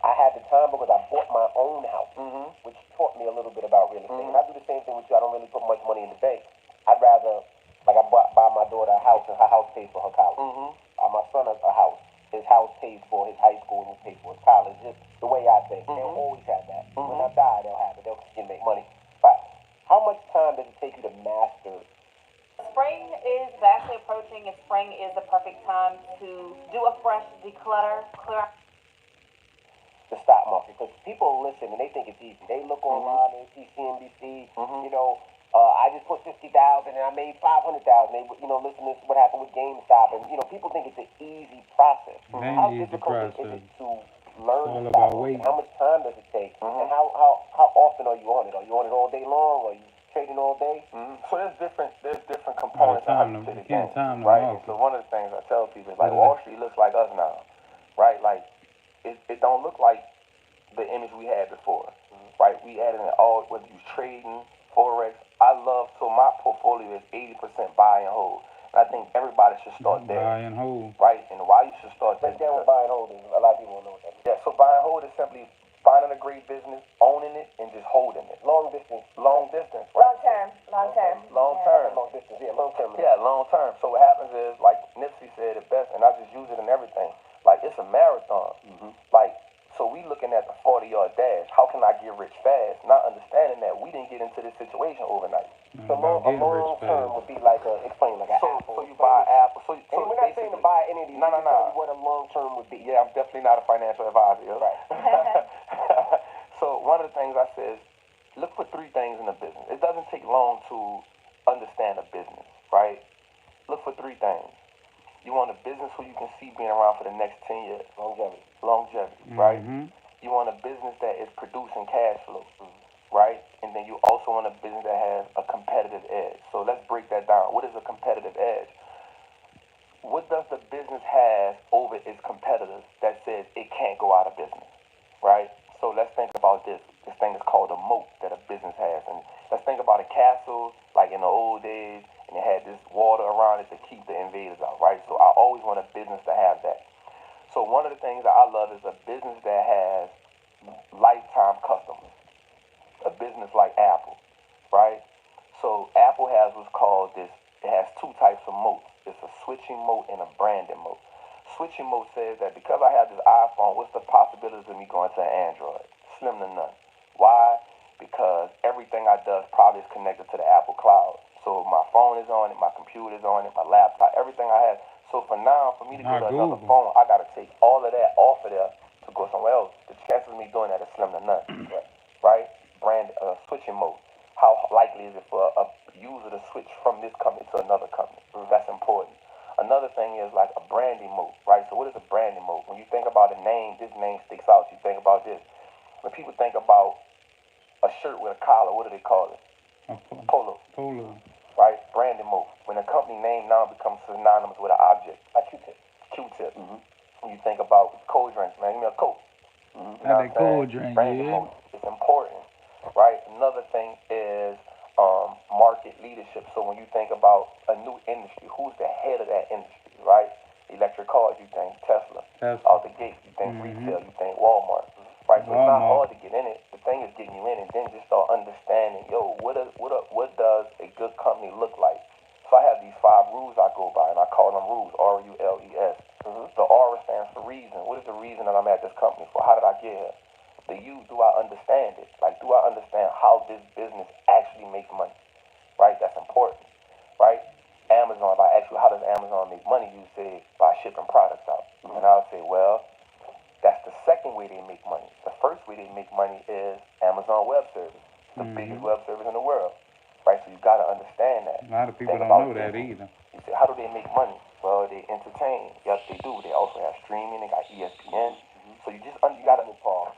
I had the time because I bought my own house, which taught me a little bit about real estate. And I do the same thing with you. I don't really put much money in the bank. I'd rather, like, buy my daughter a house, and her house pays for her college. My son a house. His house pays for his high school, and he pays for his college. Just the way I think. They'll always have that. When I die, they'll have it. They'll continue to make money. But how much time does it take you to master? Spring is vastly approaching, and spring is the perfect time to do a fresh declutter, clear out The stock market, because people listen and they think it's easy. They look online, they see CNBC, you know, I just put 50,000 and I made 500,000. They, listen to what happened with GameStop, and people think it's an easy process. How difficult is it to learn the stock market? How much time does it take? And how often are you on it? Are you on it all day long? Are you trading all day? So there's different components to the game, right? So one of the things I tell people is like Wall Street looks like us now, right? Like it don't look like the image we had before, right? We added in all, whether you trading, forex. So my portfolio is 80% buy and hold. And I think everybody should start there. Buy and hold. Right? And why you should start there? Break down what buy and hold is. A lot of people don't know what that means. Yeah, so buy and hold is simply finding a great business, owning it, and just holding it. Long distance. Long distance. Long term. Long term. Long term. Long distance, yeah, long term. Yeah, long term. So what happens is, like Nipsey said it best, and I just use it in everything. Like, it's a marathon. Like, so we looking at the 40 of y'all dash. How can I get rich fast? Not understanding that we didn't get into this situation overnight. So a long term would be like explain like an apple. So you buy an apple. So and we're not saying to buy any of these. No. Tell me what a long term would be. Yeah, I'm definitely not a financial advisor. Yo. Right. So one of the things I said is look for three things in a business. It doesn't take long to understand a business, right? Look for three things. You want a business who you can see being around for the next 10 years. Longevity, right? You want a business that is producing cash flow, right? And then you also want a business that has a competitive edge. So let's break that down. What is a competitive edge? What does the business have over its competitors that says it can't go out of business, right? So let's think about this. This thing is called a moat that a business has. And let's think about a castle, like in the old days, and it had this water around it to keep the invaders out, right? So I always want a business to have that. So one of the things that I love is a business that has lifetime customers. A business like Apple, right? So Apple has what's called this, it has two types of moats. It's a switching moat and a branding moat. Switching moat says that because I have this iPhone, what's the possibilities of me going to an Android? Slim to none. Why? Because everything I do probably is connected to the Apple cloud. So my phone is on it, my computer is on it, my laptop, everything I have. So for now, for me to go to another phone, I got to take all of that off of there to go somewhere else. The chances of me doing that is slim to none, right? Switching mode. How likely is it for a user to switch from this company to another company? That's important. Another thing is like a branding mode, right? So what is a branding mode? When you think about a name, this name sticks out. You think about this. When people think about a shirt with a collar, what do they call it? Polo. Right? Branding mode. When a company name now becomes synonymous with an object, like Q-tip. When you think about cold drinks, man, give me a Coke. You know what I'm saying? Branding mode. It's important, right? Another thing is market leadership. So when you think about a new industry, who's the head of that industry, right? Electric cars, you think Tesla. Out the gate, you think retail, you think Walmart. Right? So it's not hard to get in it. The thing is getting you in and then just start understanding, what does a good company look like? So I have these 5 rules I go by, and I call them rules, R-U-L-E-S. The R stands for reason. What is the reason that I'm at this company for? How did I get here? The U, do I understand it? Like, do I understand how this business actually makes money? Right? That's important. Right? Amazon, if I ask you how does Amazon make money, you say by shipping products out. And I'll say, well, that's the second way they make money. The first way they make money is Amazon Web Service, the biggest web service in the world. Right? So you got to understand that. A lot of people don't know that either. You say, how do they make money? Well, they entertain. Yes, they do. They also have streaming. They got ESPN. So you got to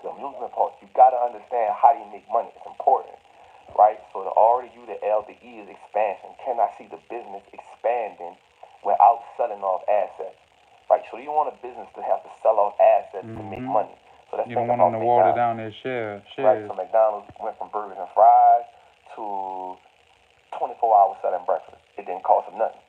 amusement parks. You got to understand how they make money. It's important, right? So the R, the U, the L, the E is expansion. Can I see the business expanding without selling off assets? Right? So you want a business to have to sell off assets to make money. So that's you don't want them to water down their shares. Right? So McDonald's went from burgers and fries to 24 hours selling breakfast. It didn't cost them nothing.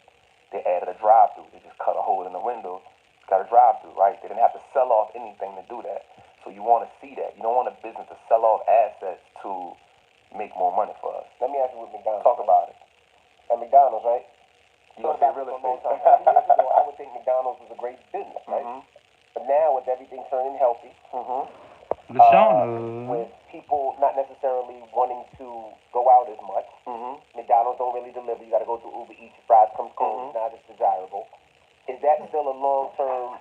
They added a drive-through. They just cut a hole in the window, got a drive-through, right? They didn't have to sell off anything to do that. So you want to see that. You don't want a business to sell off assets to make more money for us. Let me ask you with McDonald's. Talk about it. At McDonald's, right? You want to say real estate? 30 years ago, I would think McDonald's was a great business, right? But now, with everything turning healthy, with people not necessarily wanting to go out as much, McDonald's don't really deliver. You got to go through Uber Eats. Your fries come cold. It's not as desirable. Is that still a long-term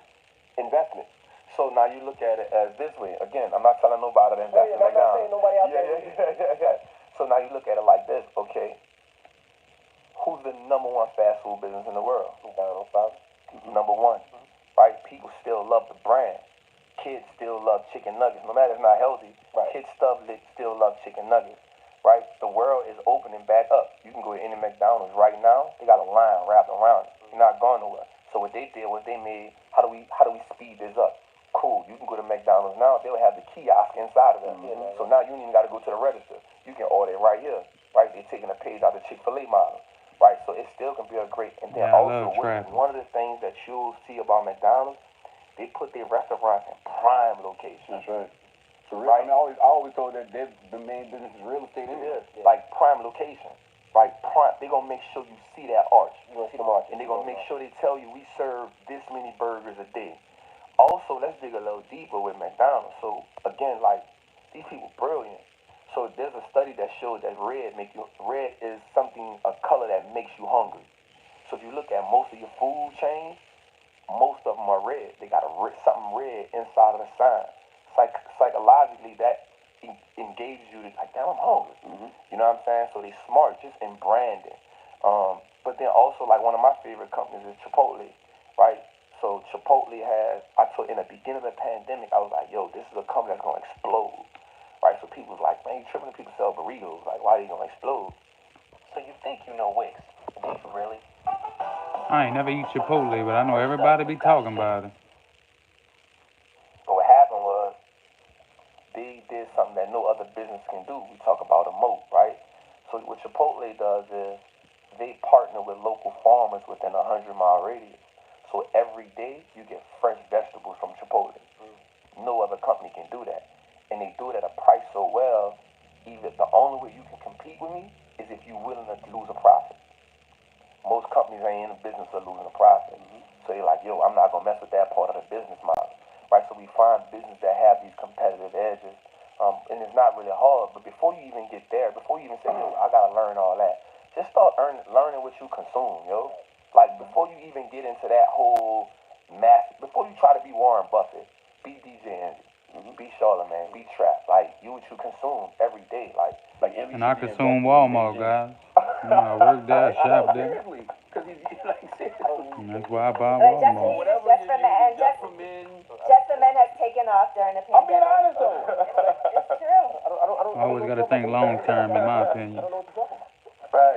investment? So now you look at it as this way. Again, I'm not telling nobody to invest in McDonald's. I'm not saying nobody out there. So now you look at it like this, okay? Who's the number 1 fast food business in the world? McDonald's, probably. Number 1, right? People still love the brand. Kids still love chicken nuggets. No matter it's not healthy, kids still love chicken nuggets, right? The world is opening back up. You can go to any McDonald's right now. They got a line wrapped around it. You're not going nowhere. So what they did was they made, how do we speed this up? Cool. You can go to McDonald's now. They'll have the kiosk inside of them. So now you ain't even got to go to the register. You can order it right here, right? They're taking a page out of the Chick-fil-A model, right? So it still can be a great. And then also, one of the things that you'll see about McDonald's, they put their restaurants in prime locations. That's right. So right? I always told that the main business is real estate. Like prime location. Right, prime. They're going to make sure you see that arch. You're going to see them arch. And they're going to make sure they tell you we serve this many burgers a day. Also, let's dig a little deeper with McDonald's. So, again, like, these people brilliant. So there's a study that showed that red is something, a color that makes you hungry. So if you look at most of your food chains, most of them are red. They got something red inside of the sign. Psychologically, that engages you to like, damn, I'm hungry. You know what I'm saying? So they smart just in branding. But then also, like, one of my favorite companies is Chipotle, right? So Chipotle in the beginning of the pandemic, I was like, yo, this is a company that's going to explode, right? So people was like, man, you tripping, people sell burritos. Like, why are you going to explode? So you think you know Wix? Do you really? I ain't never eat Chipotle, but I know everybody be talking about it. But what happened was, they did something that no other business can do. We talk about a moat, right? So what Chipotle does is they partner with local farmers within a 100-mile radius. So every day you get fresh vegetables from Chipotle. No other company can do that. And they do it at a price so well, even the only way you can compete with me is if you're willing to lose a profit. Most companies ain't in the business of losing a profit. So they're like, yo, I'm not going to mess with that part of the business model. Right? So we find businesses that have these competitive edges. And it's not really hard, but before you even get there, before you even say, yo, I got to learn all that, just start learning what you consume, yo. Like, before you even get into that whole before you try to be Warren Buffett, be DJ Envy, be Charlamagne, be Trap. Like, you what you consume every day. Like And I consume Walmart, guys. You know, I work there, shop there. Seriously, because he's like, seriously. And that's why I buy But just Walmart. for men has taken off during the I'm being pandemic. honest though. It's true. I always got to think long term, in my opinion. right.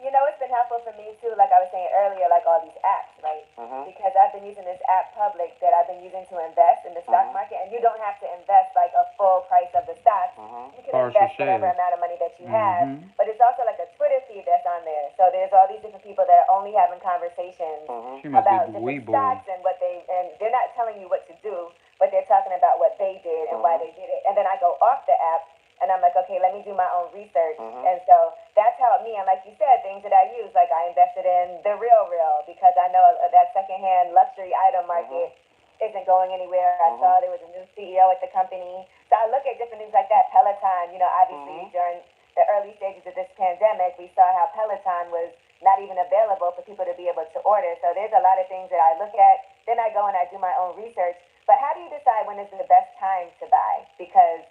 You know, it's been helpful for me too, like I was saying earlier, like all these apps, right? Because I've been using this app Public that I've been using to invest in the stock market, and you don't have to invest like a full price of the stock. You can Partial invest whatever shares. amount of money that you have, but it's also like a Twitter feed that's on there. So there's all these different people that are only having conversations She must about be different Weibo. stocks and and they're not telling you what to do, but they're talking about what they did and why they did it. And then I go off the app and I'm like, okay, let me do my own research. And so that's helped me. And like you said, things that I use, like I invested in the Real because I know that secondhand luxury item market isn't going anywhere. I saw there was a new CEO at the company. So I look at different things like that. Peloton, obviously during the early stages of this pandemic, we saw how Peloton was not even available for people to be able to order. So there's a lot of things that I look at. Then I go and I do my own research. But how do you decide when is the best time to buy? Because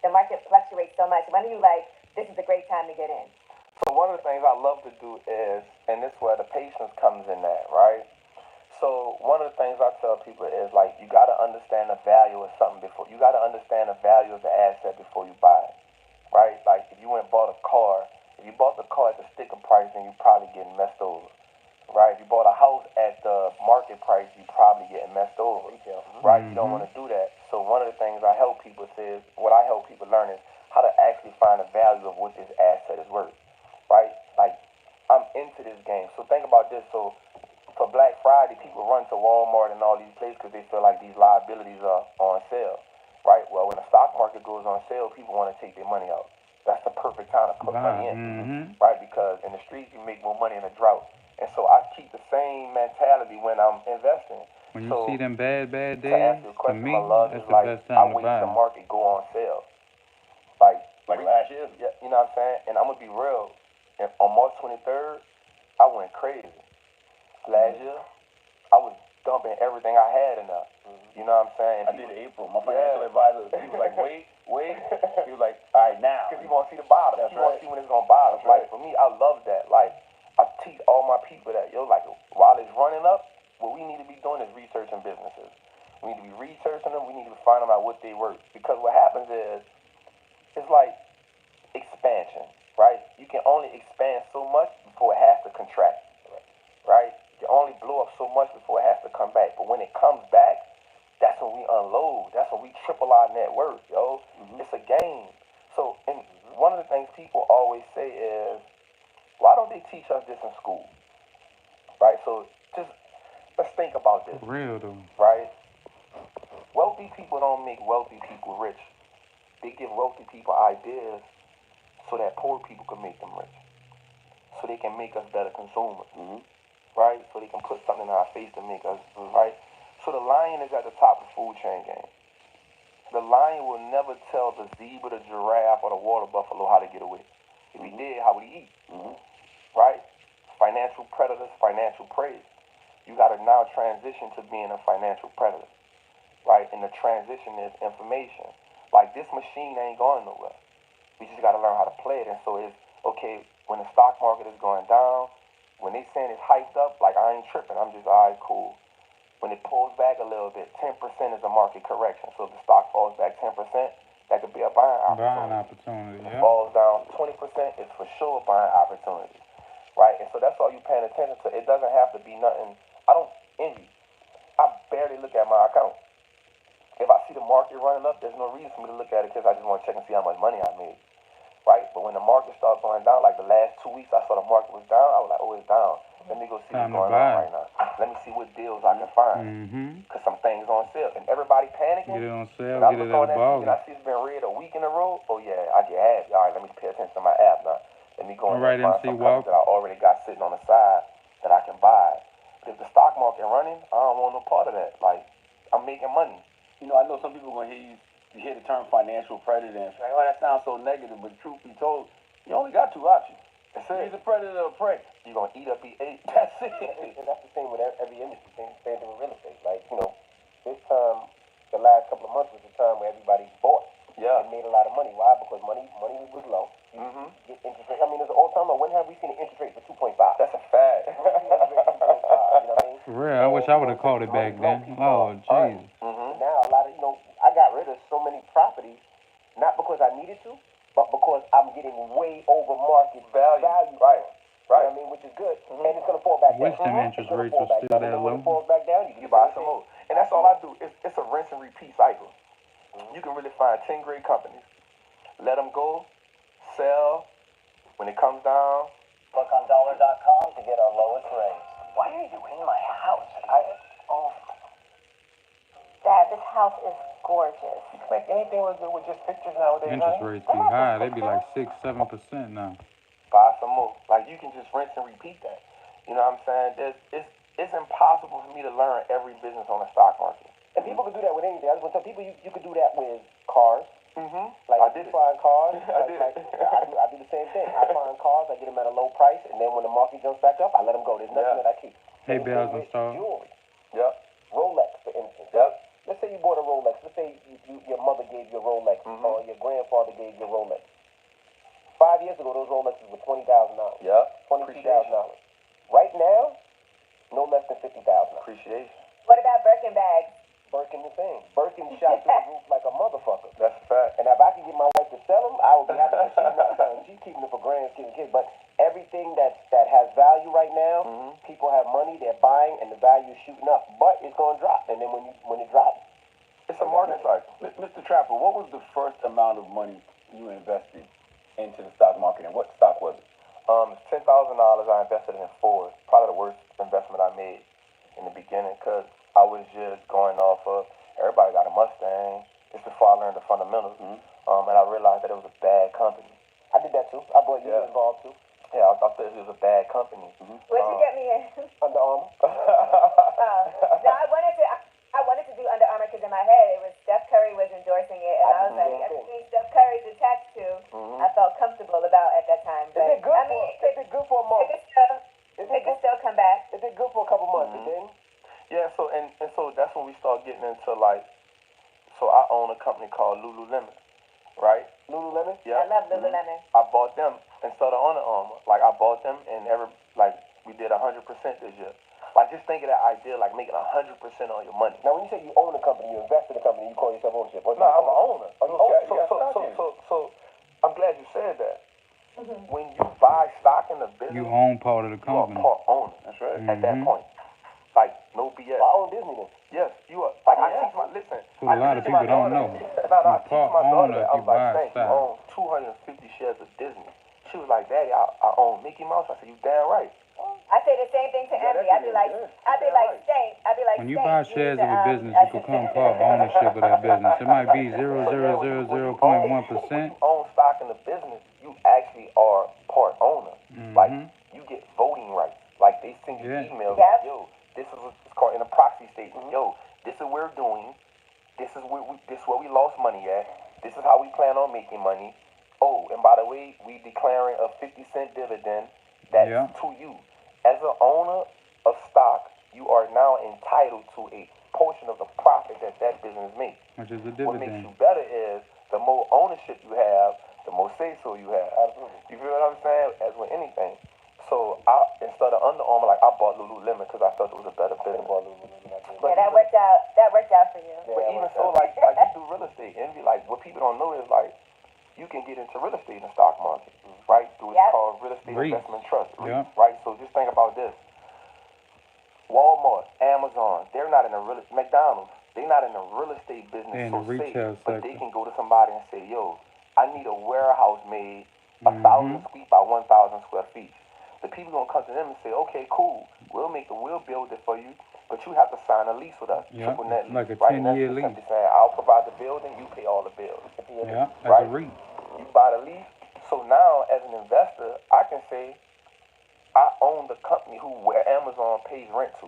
the market fluctuates so much. When are you like, this is a great time to get in? So one of the things I love to do is, and this is where the patience comes in that, right? So one of the things I tell people is like, you got to understand the value of something before, you got to understand the value of the asset before you buy it, right? Like if you went and bought a car, if you bought the car at the sticker price, then you're probably getting messed over, right? If you bought a house at the market price, you're probably getting messed over, right? You don't want to do that. So one of the things I help people say is, what I help people learn is how to actually find the value of what this asset is worth, right? Like, I'm into this game. So think about this. So for Black Friday, people run to Walmart and all these places because they feel like these liabilities are on sale, right? Well, when the stock market goes on sale, people want to take their money out. That's the perfect time to put money in, right? Because in the streets, you make more money in a drought. And so I keep the same mentality when I'm investing. When you see them bad days, to answer your to question, me, my love, that's is the like, best time to I wait buy. till the market go on sale. Like last year? Yeah, you know what I'm saying? And I'm going to be real. And on March 23rd, I went crazy. Last year, I was dumping everything I had in there. You know what I'm saying? I did April. My financial advisor, he was like, wait. He was like, all right, now. Because you want to see the bottom. You want to see when it's going to bottom. Like, for me, I love that. Like, I teach all my people that, like, while it's running up, what we need to be doing is researching businesses. We need to be researching them. We need to be finding out what they worth. Because what happens is, it's like expansion, right? You can only expand so much before it has to contract, right? You can only blow up so much before it has to come back. But when it comes back, that's when we unload. That's when we triple our net worth, yo. It's a game. So, and one of the things people always say is, why don't they teach us this in school? Right? So, just let's think about this. For real, though. Right? Wealthy people don't make wealthy people rich. They give wealthy people ideas so that poor people can make them rich. So they can make us better consumers. Right? So they can put something in our face to make us, right? So the lion is at the top of the food chain game. the lion will never tell the zebra, the giraffe, or the water buffalo how to get away. If he did, how would he eat? Right? Financial predators, financial prey. You got to now transition to being a financial predator. Right? And the transition is information. Like, this machine ain't going nowhere. We just got to learn how to play it. And so it's, okay, when the stock market is going down, when they saying it's hyped up, like, I ain't tripping. I'm just, all right, cool. When it pulls back a little bit, 10% is a market correction. So if the stock falls back 10%, that could be a buying opportunity. Buying opportunity, If it yeah. falls down 20%, it's for sure a buying opportunity. Right? And so that's all you paying attention to. It doesn't have to be nothing. I don't envy. I barely look at my account. If I see the market running up, there's no reason for me to look at it because I just want to check and see how much money I made. Right? But when the market starts going down, like the last 2 weeks, I saw the market was down. I was like, oh, it's down. Let me go see Time what's to going on buy. right now. Let me see what deals I can find. Because some things on sale. And everybody panicking. Get it on sale, And I get it look on at a that TV and bargain. I see it's been red a week in a row. Oh, yeah, I get happy. All right, let me pay attention to my app now. Let me go All and right, find MC some Walk. companies that I already got sitting on the side that I can buy. But if the stock market running, I don't want no part of that. Like, I'm making money. You know, I know some people are going to hear the term financial predator and say, oh, that sounds so negative. But truth be told, you only got two options. That's it. He's a predator or prey. You're going to eat or be ate. That's it. And that's the same with every industry. Same thing with real estate. Like, you know, this time, the last couple of months was the time where everybody bought Yeah. and made a lot of money. Why? Because money was low. Get interest rate. I mean, there's an all-time low. When have we seen an interest rate for 2.5? That's a fact. You know what I mean? For real, I wish I would have caught it back then. Oh, jeez. Now, a lot of, I got rid of so many properties, not because I needed to, but because I'm getting way over market value. Right. You know what I mean? Which is good. And it's going to fall back Wish down. them interest rates were still that When low. it falls back down, You buy some more. And that's all I do. It's a rinse and repeat cycle. You can really find 10 great companies. Let them go, sell. When it comes down, Look on dollar.com to get our lowest rates. Why are you in my house? Dad, this house is gorgeous. You can make anything look good with just pictures nowadays, Interest honey. rates be high. They be like 6-7% now. buy some more. Like, you can just rinse and repeat that. You know what I'm saying? It's impossible for me to learn every business on the stock market. And people can do that with anything. I just want to tell people you could do that with cars. Like, I did find cars. I did it. I do the same thing. I find cars, I get them at a low price, and then when the market jumps back up, I let them go. There's nothing that I keep. Hey, Same Bells thing and with Stars. jewelry. Yep. Rolex, for instance. Yep. Let's say you bought a Rolex. Let's say your mother gave you a Rolex, or your grandfather gave you a Rolex. 5 years ago, those Rolexes were $20,000. Yep. $22,000. Right now, no less than $50,000. Appreciation. What about Birkin bags? Birkin the same. Birkin shot through the roof like a motherfucker. That's a fact. And if I can get my wife to sell them, I would be happy. She's not selling. She's keeping it for grandkids and kids. But everything that has value right now, people have money, they're buying, and the value is shooting up. But it's going to drop. And then when it drops, It's a market cycle. Mr. Trapper, what was the first amount of money you invested into the stock market, and what stock was it? It's $10,000 I invested in Ford. Probably the worst investment I made in the beginning because I was just going off of everybody got a Mustang. It's before I learned the fundamentals. And I realized that it was a bad company. I did that too. I bought you involved too. Yeah, I thought it was a bad company. What'd you get me in? Under Armour. No, I wanted to do Under Armour because in my head it was Steph Curry was endorsing it, and I was like, everything Steph Curry's attached to, I felt comfortable about at that time. But Is it good I mean, is it good for a month? it could still come back. Is it good for a couple months? It didn't? Yeah, so and so that's when we start getting into like, so I own a company called Lululemon, right? Lululemon? Yeah. I love Lululemon. I bought them instead of Under Armour. Like I bought them and we did 100% this year. Like just think of that idea, like making 100% on your money. Now, when you say you own a company, you invest in a company, you call yourself ownership. No, I'm an owner. Oh, you own it. So I'm glad you said that. When you buy stock in the business, You own part of the you are company. part owner. That's right. At that point, like no BS. I own Disney then. Yes, you are. Like I teach my listen. What a lot of people don't know. I teach Part my daughter owner that. I if you was like, buy "Thank you stock." own 250 shares of Disney." She was like, "Daddy, I own Mickey Mouse." I said, "You damn right." I say the same thing to Emily. I'd be like, Stank. When you buy shares of a business, you become part ownership of that business. It might be 0.000.1%. Own stock in the business, you actually are part owner. Like you get voting rights. Like they send you emails. Like, yo, this is what's called in a proxy statement. Yo, this is what we're doing. This is where we lost money at. This is how we plan on making money. Oh, and by the way, we declaring a 50-cent dividend. That's to you. As an owner of stock, you are now entitled to a portion of the profit that business makes. Which is a What makes dividend. you better is the more ownership you have, the more say-so you have. Absolutely. You feel what I'm saying? As with anything. So instead of Under Armour, like I bought Lululemon because I felt it was a better business. Yeah, that worked out. That worked out for you. But even so, like you do real estate, Envy. Like what people don't know is like you can get into real estate in the stock market, right? Through what's called real estate investment trust, right? So just think about this: Walmart, Amazon, they're not in the McDonald's, they're not in the real estate business in so the retail safe, but sector. they can go to somebody and say, "Yo, I need a warehouse made 1,000 feet by 1,000 square feet." The people gonna come to them and say, "Okay, cool, we'll build it for you." But you have to sign a lease with us, triple net lease, like a right? 10-year And that's lease. simply saying, I'll provide the building, you pay all the bills. Yeah, that's right? a REIT. You buy the lease. So now, as an investor, I can say, I own the company where Amazon pays rent to.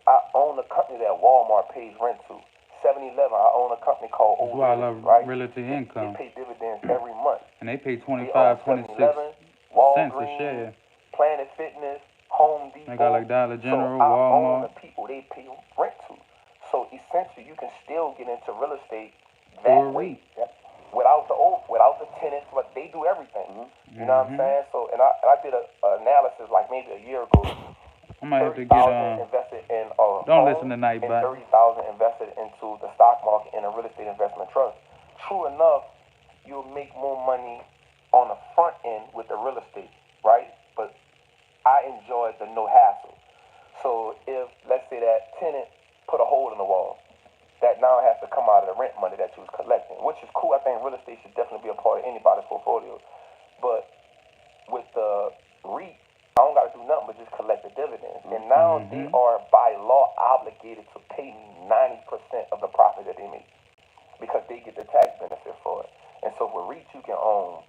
I own the company that Walmart pays rent to. 7-Eleven, I own a company called That's why I love right? Realty Income. They pay dividends every month. And they pay 25, They own 26 7-Eleven, cents a Walgreens, share. Planet Fitness, Home Depot. They got like Dollar General, so I own Walmart. the people they pay rent to. So essentially, you can still get into real estate For a that way, REIT. without the tenants, but they do everything. You know what I'm saying? So, and I did a analysis like maybe a year ago. I might have to 30,000 get invested in Don't listen to and Nightbot. 30,000 invested into the stock market and a real estate investment trust. True enough, you'll make more money on the front end with the real estate, right? But I enjoyed the no hassle. So if, let's say that tenant put a hole in the wall, that now has to come out of the rent money that you was collecting, which is cool. I think real estate should definitely be a part of anybody's portfolio. But with the REIT, I don't got to do nothing but just collect the dividends. And now they are by law obligated to pay me 90% of the profit that they make because they get the tax benefit for it. And so with REIT, you can own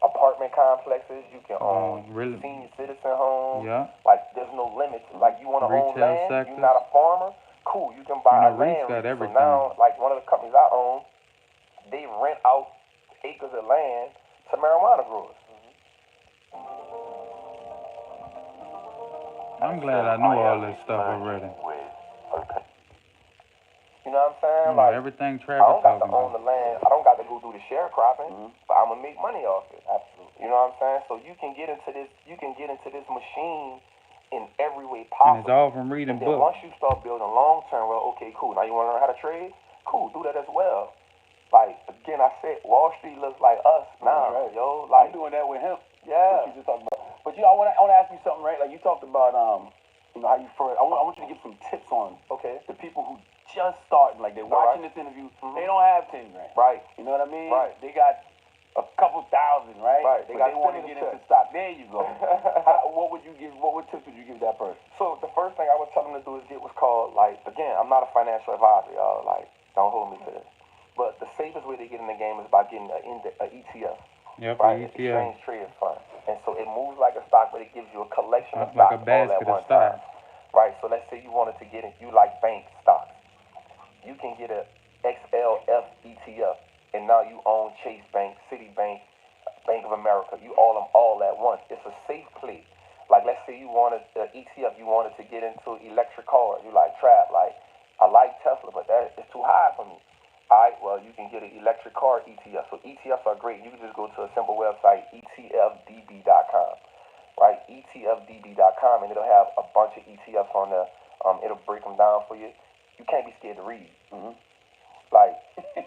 apartment complexes, you can own senior citizen homes. Yeah. Like there's no limits. Like you want to own Retail land, sectors. you're not a farmer, cool, you can buy a REIT's land. got So everything. now, like one of the companies I own, they rent out acres of land to marijuana growers. I'm glad I knew all this stuff already. You know what I'm saying? I know Like everything I Travis don't got to talking own about. the land. I don't got to go do the sharecropping, but I'm gonna make money off it. Absolutely. You know what I'm saying? So you can get into this. You can get into this machine in every way possible. And it's all from reading And then books. once you start building long term, well, okay, cool. Now you want to learn how to trade? Cool, do that as well. Like again, I said Wall Street looks like us now, yo. Like I'm doing that with him. yeah. What you just talked about. But you know, I want to ask you something, right? Like you talked about how you first. I want you to give some tips on the people who just starting, like they're watching this interview, they don't have 10 grand. Right. You know what I mean? Right. They got a couple thousand, right? Right. But they want to get into stock. There you go. What tips would you give that person? So the first thing I would tell them to do is get what's called, like, again, I'm not a financial advisor, y'all. Like, don't hold me to this. But the safest way to get in the game is by getting an ETF. Yep, Right? ETF. Exchange traded fund. And so it moves like a stock, but it gives you a collection of Like stocks a basket all at one of stocks. time. Right? So let's say you wanted to get it, you like bank stocks. You can get a XLF ETF, and now you own Chase Bank, Citibank, Bank of America. You own them all at once. It's a safe play. Like, let's say you wanted an ETF, you wanted to get into electric cars. You like trap, like, I like Tesla, but that is too high for me. All right, well, you can get an electric car ETF. So ETFs are great. You can just go to a simple website, etfdb.com, right? etfdb.com, and it'll have a bunch of ETFs on there. It'll break them down for you. You can't be scared to read. Like,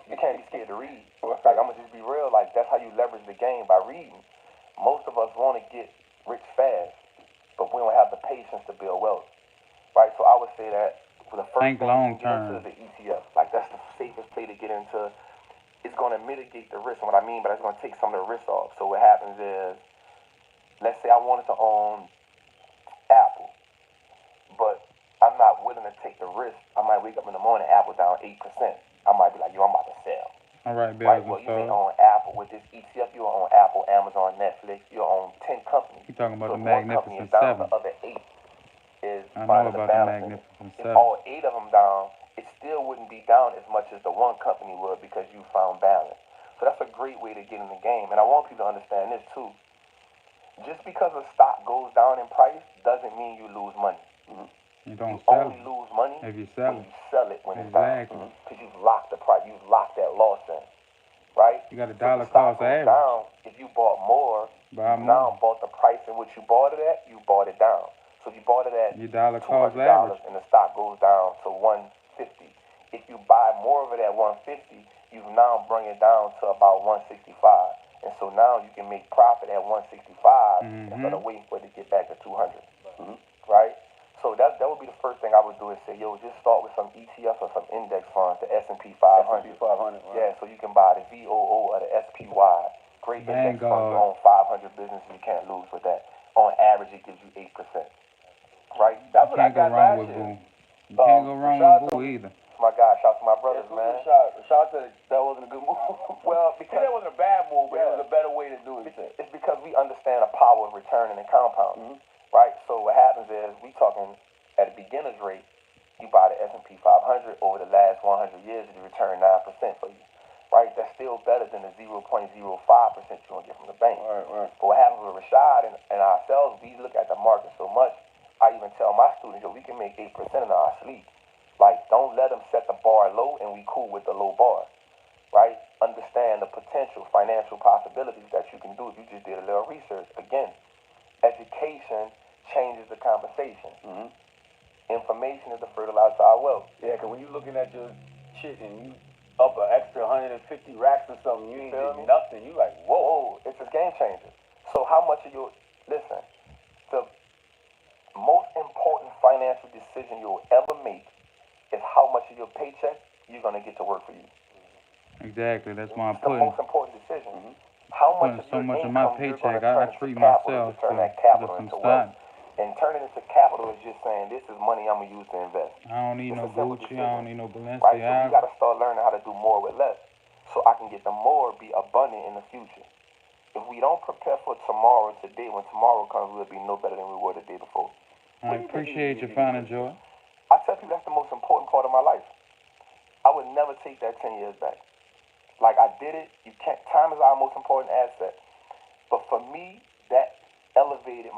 you can't be scared to read. Like, I'm going to just be real. Like, that's how you leverage the game, by reading. Most of us want to get rich fast, but we don't have the patience to build wealth. Right? So I would say that for the first Think thing long you get term. into is the ETF. Like, that's the safest play to get into. It's going to mitigate the risk. And what I mean by that, it's going to take some of the risk off. So what happens is, let's say I wanted to own Apple, but I'm not willing to take the risk. I might wake up in the morning, Apple down 8%. I might be like, yo, I'm about to sell. All right, Right? Bills Well, and you may stars. own Apple with this ETF. You'll own Apple, Amazon, Netflix. You'll own 10 companies. You talking about So the if one company Magnificent is down, Seven. the other 8 is I know finding the about the balance. Magnificent If Seven. all 8 of them down, it still wouldn't wouldn't be down as much as the one company would because you found balance. So that's a great way to get in the game. And I want people to understand this too. Just because a stock goes down in price doesn't mean you lose money. You don't You sell only it lose money if you sell when it. you sell it when Exactly. it's down. Because you've locked the price, you've locked that loss in, right? You got a So dollar if the stock cost goes average. down, if you bought more, Buy you more. now bought the price in which you bought it at, you bought it down. So if you bought it at Your dollar cost $200 average. and the stock goes down to 150, if you buy more of it at 150, you've now bring it down to about 165. And so now you can make profit at 165 instead of waiting for it to get back to 200. Right? So that would be the first thing I would do is say, yo, just start with some ETF or some index funds, the S&P 500. S&P 500, right? Yeah, so you can buy the VOO or the SPY. Great index fund. You own 500 businesses, you can't lose with that. On average, it gives you 8%. Right? That's You what I can't go got wrong last with year. Boo. You can't go wrong with Boo either. My God, shout out to my brothers, Yeah, man. Rashad said that wasn't a good move. Well, See, because that wasn't a bad move, but it was a better way to do it. it's because we understand the power of returning and compounding, right? So what happens is we talking at a beginner's rate. You buy the S&P 500 over the last 100 years, it return 9% for you, right? That's still better than the 0.05% you're gonna get from the bank. Right. But what happens with Rashad and ourselves, we look at the market so much. I even tell my students, yo, we can make 8% in our sleep. Like, don't let them set the bar low and we cool with the low bar, right? Understand the potential financial possibilities that you can do if you just did a little research. Again, education changes the conversation. Information is the fertilizer of our wealth. Yeah, because when you're looking at your shit and you up an extra 150 racks or something, you ain't did nothing. You like, whoa. It's a game changer. So how much of your, listen, the most important financial decision you'll ever make is how much of your paycheck you're going to get to work for you. Exactly. That's why I'm It's the putting most important decision. How much of so your much of income my you're paycheck. gonna I turn treat into capital myself to turn to that capital some into stock. wealth. And turning it into capital is just saying, this is money I'm going to use to invest. I don't need It's no a simple Gucci. decision, I don't need no right? So we Balenciaga. got to start learning how to do more with less. So I can get the more, be abundant in the future. If we don't prepare for tomorrow today, when tomorrow comes, we'll be no better than we were the day before. I appreciate you finding joy. I tell people that's the most important part of my life. I would never take that 10 years back. Like, I did it. You can't. Time is our most important asset. But for me, that elevated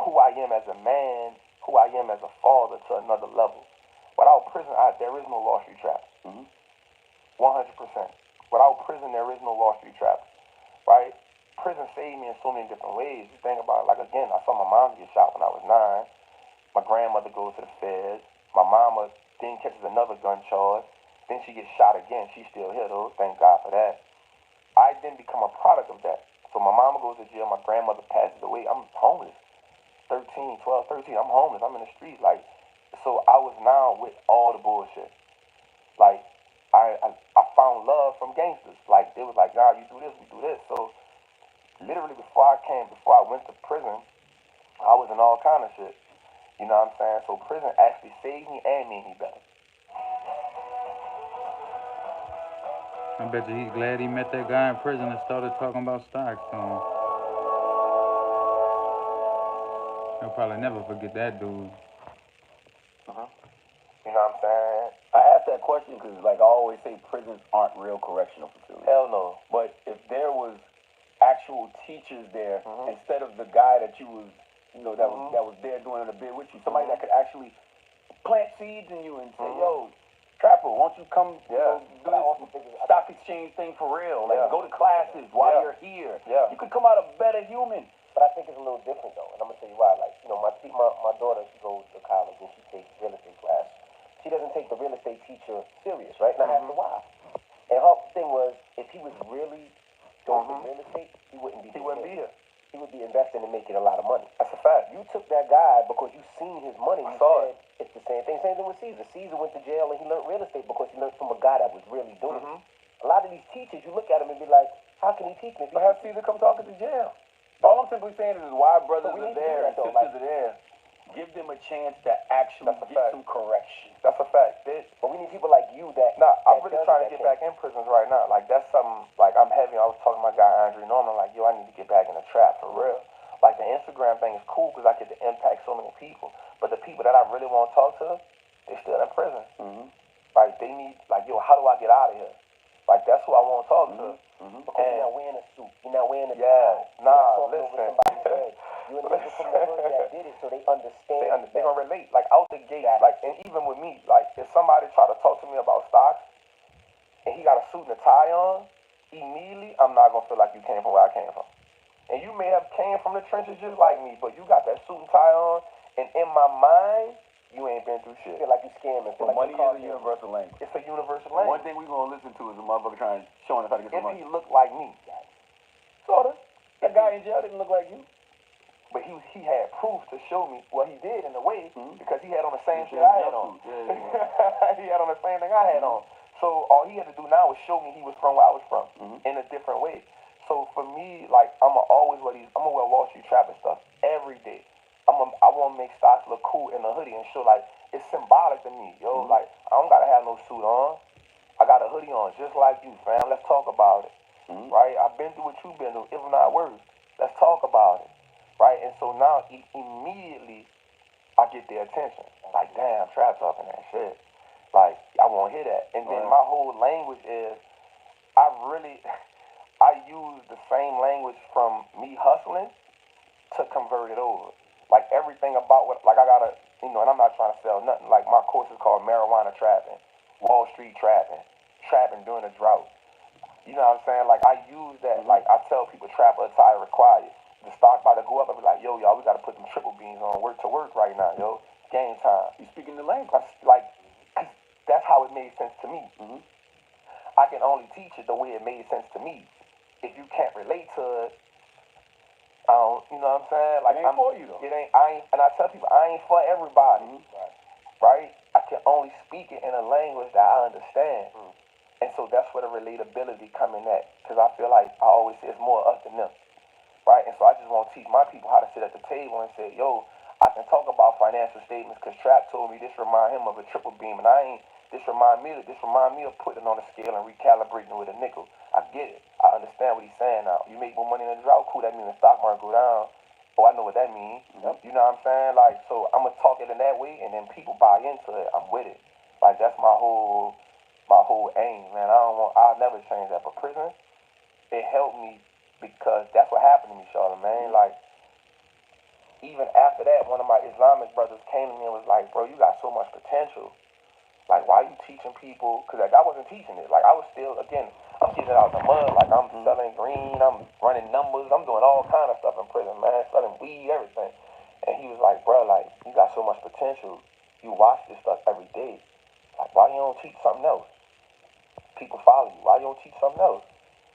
who I am as a man, who I am as a father to another level. Without prison, there is no Wall Street trap. 100%. Without prison, there is no Wall Street trap. Right? Prison saved me in so many different ways. You think about it, like, again, I saw my mom get shot when I was 9. My grandmother goes to the feds. My mama then catches another gun charge. Then she gets shot again. She's still here, though. Thank God for that. I then become a product of that. So my mama goes to jail. My grandmother passes away. I'm homeless. 13, 12, 13. I'm homeless. I'm in the streets. Like, so I was now with all the bullshit. Like, I found love from gangsters. Like, they was like, nah, you do this, we do this. So literally before I went to prison, I was in all kind of shit. You know what I'm saying? So prison actually saved me and made me better. I bet you he's glad he met that guy in prison and started talking about stocks to him. He'll probably never forget that dude. You know what I'm saying? I asked that question because, like I always say, prisons aren't real correctional facilities. Hell no. But if there was actual teachers there, instead of the guy that you was, that was there doing the bid with you, somebody that could actually plant seeds in you and say, yo, Trapper, won't you come do this stock exchange thing for real? Like, go to classes while you're here. You could come out a better human. But I think it's a little different though, and I'm gonna tell you why. Like, my daughter, she goes to college and she takes real estate class. She doesn't take the real estate teacher serious, right? And I asked her why. And her thing was, if he was really doing real estate, he wouldn't be here. He would be investing and making a lot of money. That's a fact. You took that guy because you seen his money. You saw said it's the same thing. Same thing with Caesar. Caesar went to jail and he learned real estate because he learned from a guy that was really doing it. A lot of these teachers, you look at them and be like, how can he teach me? But have Caesar come talk at the jail. All I'm simply saying is why brothers are there and sisters are there. Give them a chance to actually get some correction. That's a fact. But we need people like you that. I'm really trying to get back in prisons right now. Like, that's something, like, I'm heavy. I was talking to my guy, Andre Norman, like, yo, I need to get back in the trap for real. Like, the Instagram thing is cool because I get to impact so many people. But the people that I really want to talk to, they still in prison. Like, they need, like, yo, how do I get out of here? Like, that's who I want to talk to. Because you're not wearing a suit. You're not wearing a Yeah, tie. nah, You're not talking listen. over somebody's head. You're a nigga from the hood that did it, so they understand. They gonna relate, like, out the gate. Like, and even with me, like, if somebody try to talk to me about stocks and he got a suit and a tie on, immediately I'm not gonna feel like you came from where I came from. And you may have came from the trenches just like me, but you got that suit and tie on, and in my mind, you ain't been through shit. Feel like you scamming. Feel But like money is a universal language. It's a universal One language. thing we gonna listen to is a motherfucker trying showing us how to get If some money. he looked like me, Sorta. That guy in jail didn't look like you. but he had proof to show me what he did in a way because he had on the same He shit I said had on. jumpsuit. He had on the same thing I had on. So all he had to do now was show me he was from where I was from in a different way. So for me, like I'm gonna wear Wall Street Trapper stuff every day. I want to make stocks look cool in a hoodie and show like it's symbolic to me, yo. Like I don't gotta have no suit on. I got a hoodie on just like you, fam. Let's talk about it, right? I've been through what you've been through, if not worse. Let's talk about it, right? And so now immediately I get their attention. Like, damn, Trap talking that shit. Like I want to hear that. And then my whole language is I use the same language from me hustling to convert it over. Like everything about what, like I gotta, and I'm not trying to sell nothing. Like my course is called Marijuana Trapping, Wall Street Trapping, Trapping During a Drought. You know what I'm saying? Like I use that, like I tell people trapper attire required. The stock about to go up, I be like, yo, y'all, we gotta put them triple beans on work to work right now, yo. Game time. You speaking the language. Like, that's how it made sense to me. I can only teach it the way it made sense to me. If you can't relate to it, you know what I'm saying? Like, It ain't for you though. And I tell people, I ain't for everybody, right? I can only speak it in a language that I understand. And so that's where the relatability come in at. Because I feel like I always say it's more us than them, right? And so I just want to teach my people how to sit at the table and say, yo, I can talk about financial statements because Trap told me this remind him of a triple beam, and this remind me of putting it on the scale and recalibrating it with a nickel. I get it. I understand what he's saying now. You make more money in a drought, cool, that means the stock market go down. Oh, I know what that means. You know what I'm saying? Like, so I'm going to talk it in that way, and then people buy into it. I'm with it. Like, that's my whole aim, man. I'll never change that. But prison, it helped me because that's what happened to me, Charlamagne. Like, even after that, one of my Islamic brothers came to me and was like, bro, you got so much potential. Like, why are you teaching people? Because like, I wasn't teaching it. Like, I was still, again, I'm getting it out the mud. Like, I'm selling green. I'm running numbers. I'm doing all kind of stuff in prison, man. Selling weed, everything. And he was like, bro, like, you got so much potential. You watch this stuff every day. Like, why you don't teach something else? People follow you. Why you don't teach something else?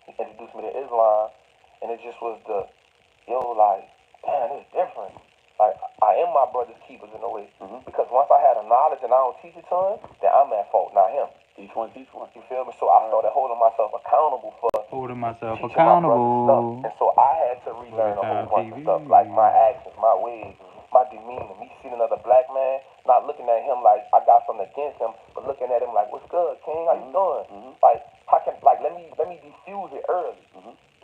He introduced me to Islam, and it just was like, damn, it's different. Like, I am my brother's keepers in a way. Because once I had a knowledge and I don't teach it to him, then I'm at fault, not him. Each one teach one. You feel me? So I started holding myself accountable for Holding myself teaching my brother stuff. accountable. And so I had to relearn a whole bunch of stuff, like my actions, my ways, my demeanor. Me seeing another black man, not looking at him like I got something against him, but looking at him like, what's good, King? How you doing? Like, how can, like, let me diffuse it early.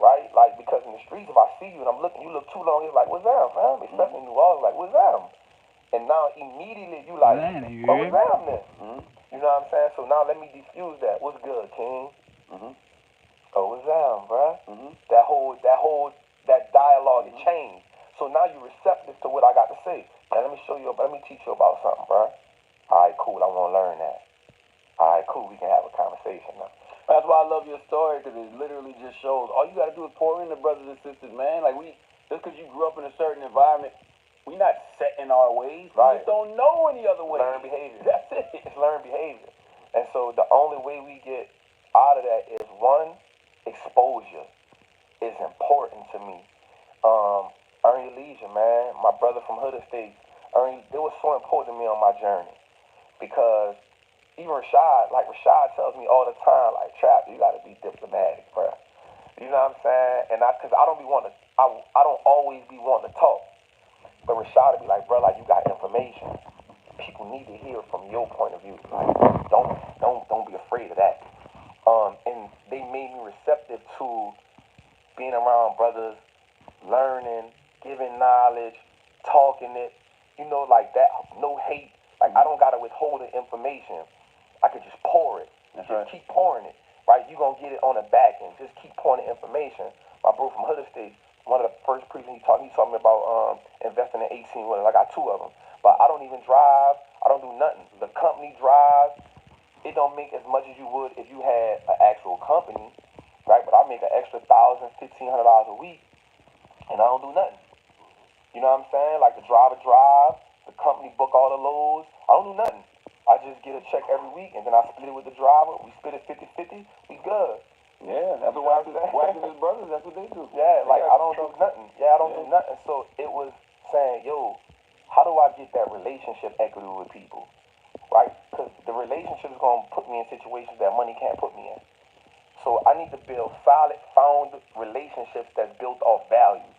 Right? Like, because in the streets, if I see you and I'm looking, you look too long, it's like, what's that, fam? Especially in New Orleans, like, what's that? And now immediately you like, what's that then? You know what I'm saying? So now let me diffuse that. What's good, King? Oh, what's that, bruh? That dialogue, it changed. So now you're receptive to what I got to say. Now let me teach you about something, bruh. All right, cool, I want to learn that. All right, cool, we can have a conversation now. That's why I love your story, because it literally just shows all you got to do is pour in the brothers and sisters, man. Like, just because you grew up in a certain environment, we not set in our ways. We just don't know any other way. Learn behavior. That's it. It's learned behavior. And so the only way we get out of that is, one, exposure is important to me. Earn your leisure, man. My brother from Hood Estates, it was so important to me on my journey. Because even Rashad tells me all the time, like, Trap, you gotta be diplomatic, bro. You know what I'm saying? And because I don't always be wanting to talk. But Rashad would be like, bro, like, you got information. People need to hear from your point of view. Like, don't be afraid of that. And they made me receptive to being around brothers, learning, giving knowledge, talking it, like that, no hate. Like, I don't gotta withhold the information. I could just pour it. Just keep pouring it, right? You're going to get it on the back end. Just keep pouring the information. My bro from Hood Estate, one of the first preachers he taught me about investing in 18 wheelers. I got 2 of them. But I don't even drive. I don't do nothing. The company drives. It don't make as much as you would if you had an actual company, right? But I make an extra $1,000, $1,500 a week, and I don't do nothing. You know what I'm saying? Like the driver drive, the company book all the loads. I don't do nothing. I just get a check every week, and then I split it with the driver. We split it 50-50. We good. Yeah, that's what Wax and his brothers, that's what they do. Yeah, like I don't do nothing. Yeah, I don't do nothing. So it was saying, yo, how do I get that relationship equity with people? Right? Because the relationship is going to put me in situations that money can't put me in. So I need to build solid, found relationships that's built off values.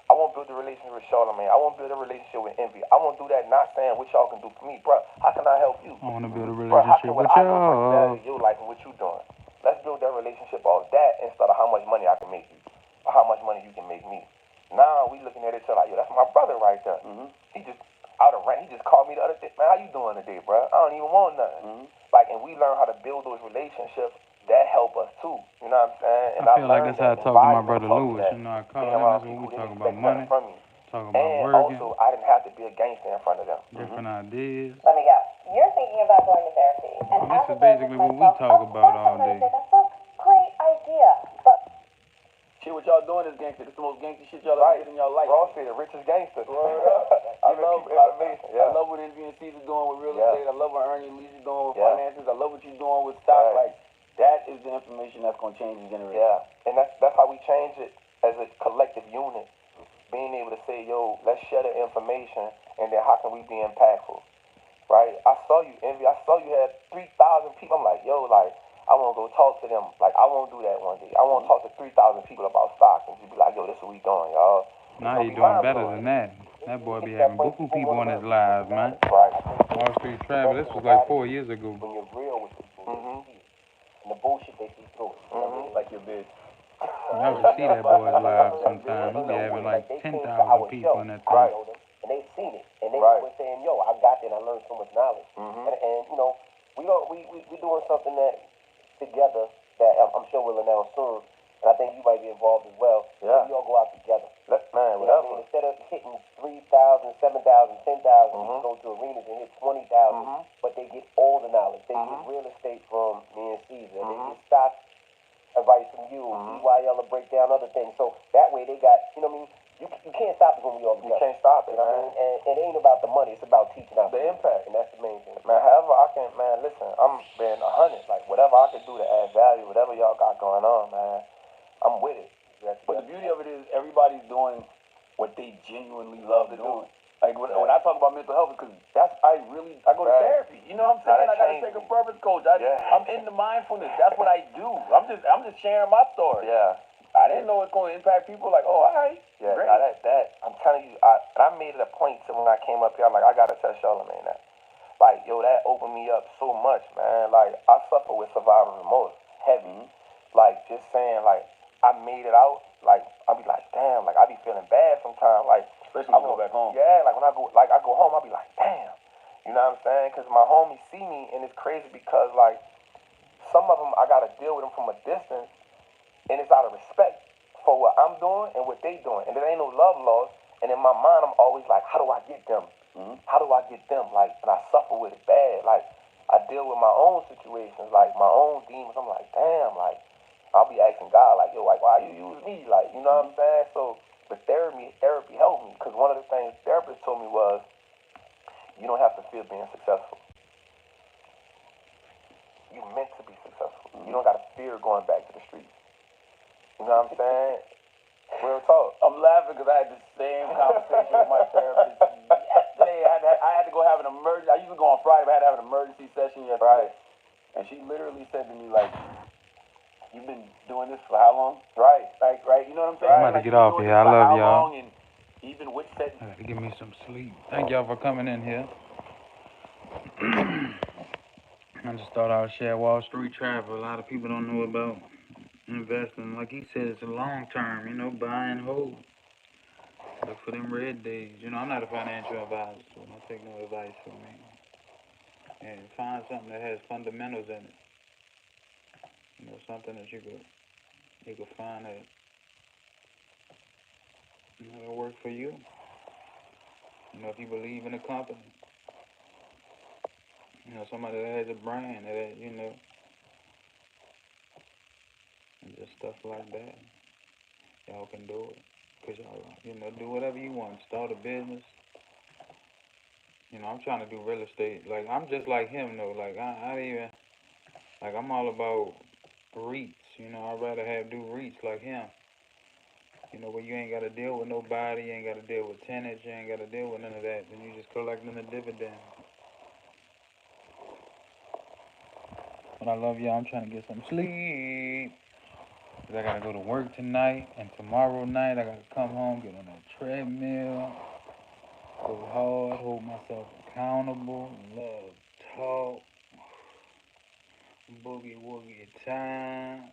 I won't build a relationship with Charlamagne. I won't build a relationship with Envy. I won't do that not saying what y'all can do for me. Bro, how can I help you? I want to build a Bro, how relationship can with I bring value y'all. to your life and what you doing? Let's build that relationship off that instead of how much money I can make you or how much money you can make me. Now we looking at each other like, yo, that's my brother right there. He just out of rank. He just called me the other day. Man, how you doing today, bro? I don't even want nothing. Like, and we learn how to build those relationships that help us too. You know what I'm saying? And I feel like that's how I talk to my brother Lewis. You know, I call him. That's what we talk about money, talk about and working, also, I didn't have to be a gangster in front of them. different ideas. Let me go. You're thinking about going to therapy. And This is basically what we talk about all day. That's a great idea. But Shit, what y'all doing is gangster. This is the most gangster shit y'all ever did in y'all life. Ross said the richest gangster. I love what Envy and Caesar doing with real estate. I love what Ernie and Lisa doing with finances. I love what you're doing with stock. Like, that is the information that's going to change the generation. Yeah, and that's how we change it as a collective unit. Being able to say, yo, let's share the information, and then how can we be impactful, right? I saw you, Envy. I saw you had 3,000 people. I'm like, yo, like, I want to go talk to them. Like, I won't do that one day. I want to talk to 3,000 people about stocks and just be like, yo, this is what we doing, y'all. Now he doing better than that. That boy be having buku people on his lives, man. Right. Wall Street Travel. This was like 4 years ago. When you're real with people, and the bullshit they see through. Like your bitch. Y'all should see that boy's live sometime. He be having like 10,000 people in that thing. And they seen it, and they were saying, "Yo, I got that. I learned so much knowledge." And you know, we doing something that together that I'm sure we'll announce soon. And I think you might be involved as well. Yeah. We all go out together. Man, You know what I mean? Instead of hitting 3,000, 7,000, 10,000, we go to arenas and hit 20,000. But they get all the knowledge. They get real estate from me and Caesar. They get stock advice from you. EYL will break down other things. So that way they got, you know what I mean? You can't stop it when we all together. You can't stop it, you know man. what I mean? And it ain't about the money. It's about teaching out The impact. And that's the main thing. Man, however I can, man, listen, I'm being 100. Like, whatever I can do to add value, whatever y'all got going on, man, I'm with it. But the beauty of it is everybody's doing what they genuinely love doing. Like when I talk about mental health, because I go to therapy. You know what I'm saying? I gotta take a purpose coach. I'm into mindfulness. That's what I do. I'm just sharing my story. Yeah. I didn't know it's going to impact people. Like, oh, all right, yeah, great. That I'm telling you, I made it a point to when I came up here. I'm like, I gotta tell Charlamagne that. Like, yo, that opened me up so much, man. Like, I suffer with survivor's remorse, heavy. Like, just saying, like, I made it out. Like, I be like, damn. Like, I be feeling bad sometimes. Like, especially when you go back home. Yeah, like when I go home, I be like, damn. You know what I'm saying? Because my homies see me, and it's crazy because, like, some of them I gotta deal with them from a distance, and it's out of respect for what I'm doing and what they doing, and there ain't no love lost. And in my mind, I'm always like, how do I get them? How do I get them? Like, and I suffer with it bad. Like, I deal with my own situations, like my own demons. I'm like, damn. Like, I'll be asking God, like, yo, like, why you use me? Like, you know what I'm saying? So, the therapy helped me, because one of the things the therapist told me was, you don't have to fear being successful. You meant to be successful. You don't got to fear going back to the streets. You know what I'm saying? Real talk. I'm laughing because I had the same conversation with my therapist yesterday. I had to go have an emergency. I usually go on Friday, but I had to have an emergency session yesterday. Right. And she literally said to me, like, you've been doing this for how long? Right. Like, right? You know what I'm saying? I'm about to get off here. I love y'all. And even with that, I gotta give me some sleep. Thank y'all for coming in here. I just thought I would share Wall Street Travel. A lot of people don't know about investing. Like he said, it's a long term, you know, buy and hold. Look for them red days. You know, I'm not a financial advisor, so don't take no advice from me. and find something that has fundamentals in it. Something that you could find that it'll work for you. If you believe in a company, somebody that has a brand that and just stuff like that. Y'all can do it, cause y'all do whatever you want. Start a business. I'm trying to do real estate. Like, I'm just like him though. Like, I'm all about REITs. I'd rather do REITs like him. Where you ain't got to deal with nobody, you ain't got to deal with tenants, you ain't got to deal with none of that. And you just collecting the dividends. But I love y'all. I'm trying to get some sleep. Cause I got to go to work tonight. And tomorrow night, I got to come home, get on that treadmill. Go hard, hold myself accountable, love talk, boogie woogie time.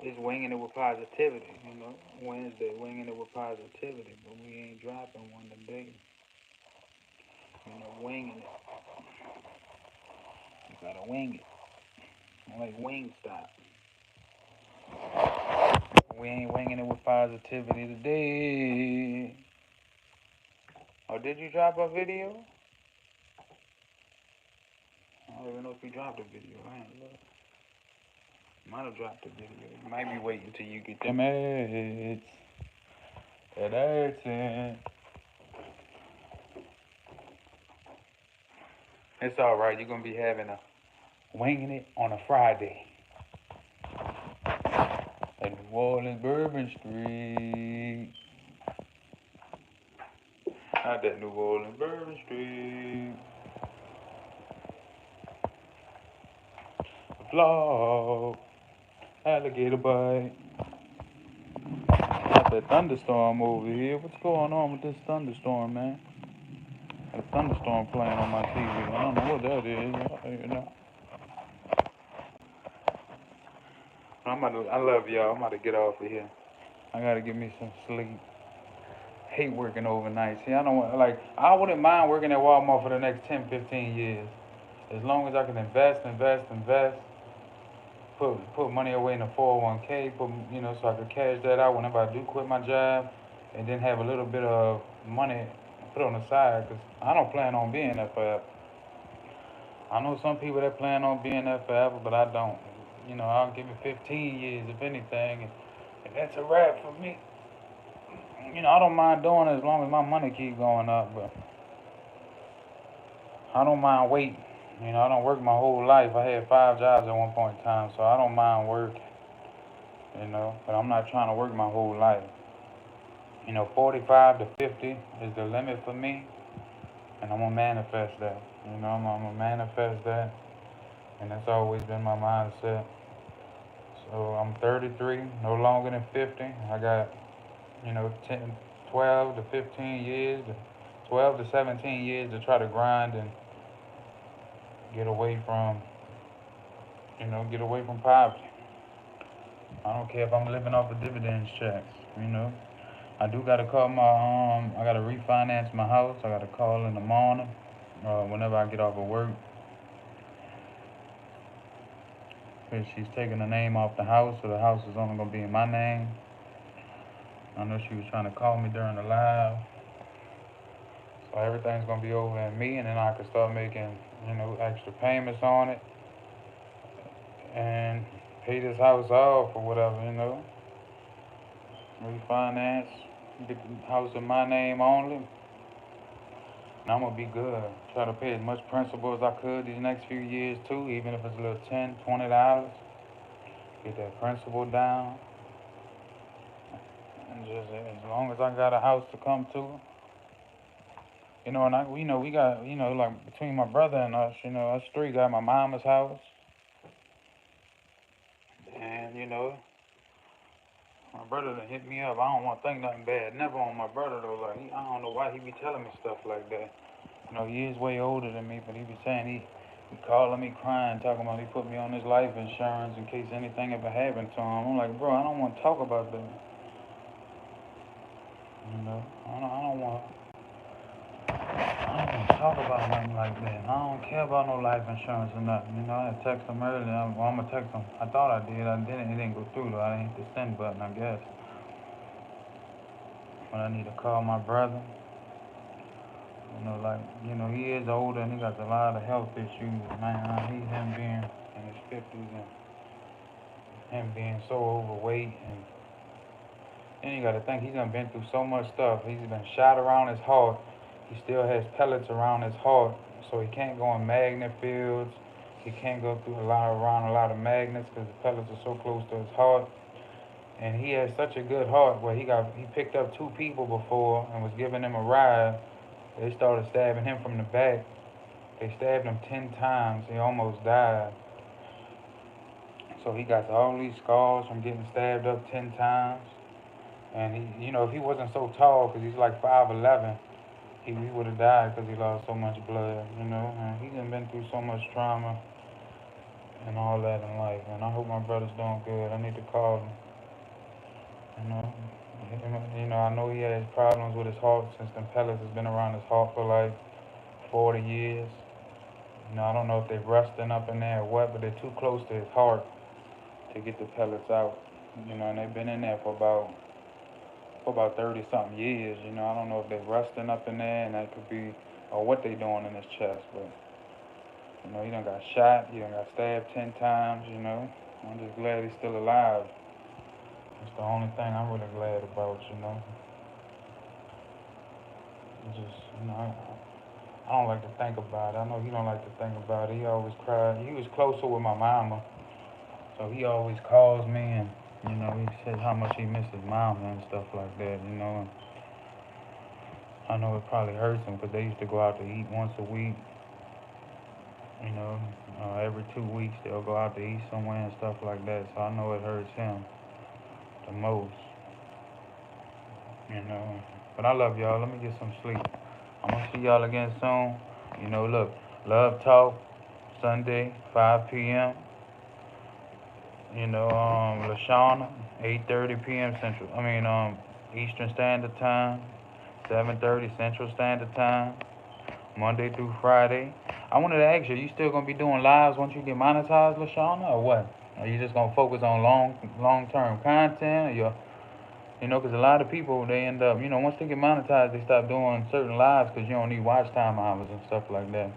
Just winging it with positivity, Wednesday, winging it with positivity, but we ain't dropping one today. Winging it. You gotta wing it. Like Wingstop. We ain't winging it with positivity today. Oh, did you drop a video? I don't even know if you dropped a video. I ain't look. Might have dropped a video. You might be waiting till you get them ads. That accent. It's alright. You're going to be having a winging it on a Friday. At New Orleans, Bourbon Street. Out that New Orleans, Bourbon Street. Vlog. Alligator bite. Got that thunderstorm over here. What's going on with this thunderstorm, man? Got a thunderstorm playing on my TV. I don't know what that is. I love y'all. I'm about to get off of here. I gotta get me some sleep. Hate working overnight. See, I wouldn't mind working at Walmart for the next 10, 15 years. As long as I can invest, put money away in a 401k, so I could cash that out whenever I do quit my job, and then have a little bit of money put on the side, because I don't plan on being there forever. I know some people that plan on being there forever, but I don't. I'll give it 15 years, if anything, and that's a wrap for me. I don't mind doing it as long as my money keep going up, but I don't mind waiting. I don't work my whole life. I had 5 jobs at one point in time, so I don't mind working, but I'm not trying to work my whole life. 45 to 50 is the limit for me, and I'm going to manifest that. I'm going to manifest that, and that's always been my mindset. So I'm 33, no longer than 50. I got, 12 to 15 years, 12 to 17 years to try to grind and get away from poverty. I don't care if I'm living off of dividends checks, I do gotta call I gotta refinance my house. I gotta call in the morning, whenever I get off of work. Cause she's taking the name off the house, so the house is only gonna be in my name. I know she was trying to call me during the live. So everything's gonna be over at me, and then I can start making, extra payments on it. And pay this house off or whatever, refinance, get the house in my name only, and I'm gonna be good. Try to pay as much principal as I could these next few years too, even if it's a little $10, $20. Get that principal down, and just as long as I got a house to come to, and we got, like between my brother and us, us three got my mama's house, and my brother done hit me up. I don't want to think nothing bad. Never on my brother, though. Like, I don't know why he be telling me stuff like that. He is way older than me, but he be saying he calling me crying, talking about he put me on his life insurance in case anything ever happened to him. I'm like, bro, I don't want to talk about that. I don't want even talk about nothing like that. I don't care about no life insurance or nothing. You know, I had text him earlier. I'm gonna text him. I thought I did. I didn't. It didn't go through though. I didn't hit the send button, I guess. But I need to call my brother. You know, like, you know, he is older and he got a lot of health issues, man. Him being in his 50s and him being so overweight. And then you got to think he's done been through so much stuff. He's been shot around his heart. He still has pellets around his heart, so he can't go in magnet fields. He can't go through around a lot of magnets because the pellets are so close to his heart. And he has such a good heart where he picked up 2 people before and was giving them a ride. They started stabbing him from the back. They stabbed him 10 times. He almost died. So he got all these scars from getting stabbed up 10 times. And he, you know, if he wasn't so tall, because he's like 5'11", he would have died because he lost so much blood, you know. And he's been through so much trauma and all that in life. And I hope my brother's doing good. I need to call him, you know. You know, I know he has problems with his heart since the pellets has been around his heart for like 40 years. You know, I don't know if they're rusting up in there or what, but they're too close to his heart to get the pellets out. You know, and they've been in there for about 30 something years. You know, I don't know if they're rusting up in there, and that could be, or what they doing in his chest. But you know, he done got shot. He done got stabbed 10 times. You know, I'm just glad he's still alive. That's the only thing I'm really glad about. You know, just, you know, I don't like to think about it. I know he don't like to think about it. He always cried. He was closer with my mama, so he always calls me and, you know, he says how much he misses mama and stuff like that, you know. And I know it probably hurts him because they used to go out to eat once a week, you know. Every 2 weeks they'll go out to eat somewhere and stuff like that. So I know it hurts him the most, you know. But I love y'all. Let me get some sleep. I'm going to see y'all again soon. You know, look, Love Talk, Sunday, 5 p.m. You know, Lashana, 8:30 p.m. Eastern Standard Time, 7:30 Central Standard Time, Monday through Friday. I wanted to ask you, you still gonna be doing lives once you get monetized, Lashana, or what? Are you just gonna focus on long-term content, or you know, because a lot of people, they end up, you know, once they get monetized, they stop doing certain lives because you don't need watch time hours and stuff like that.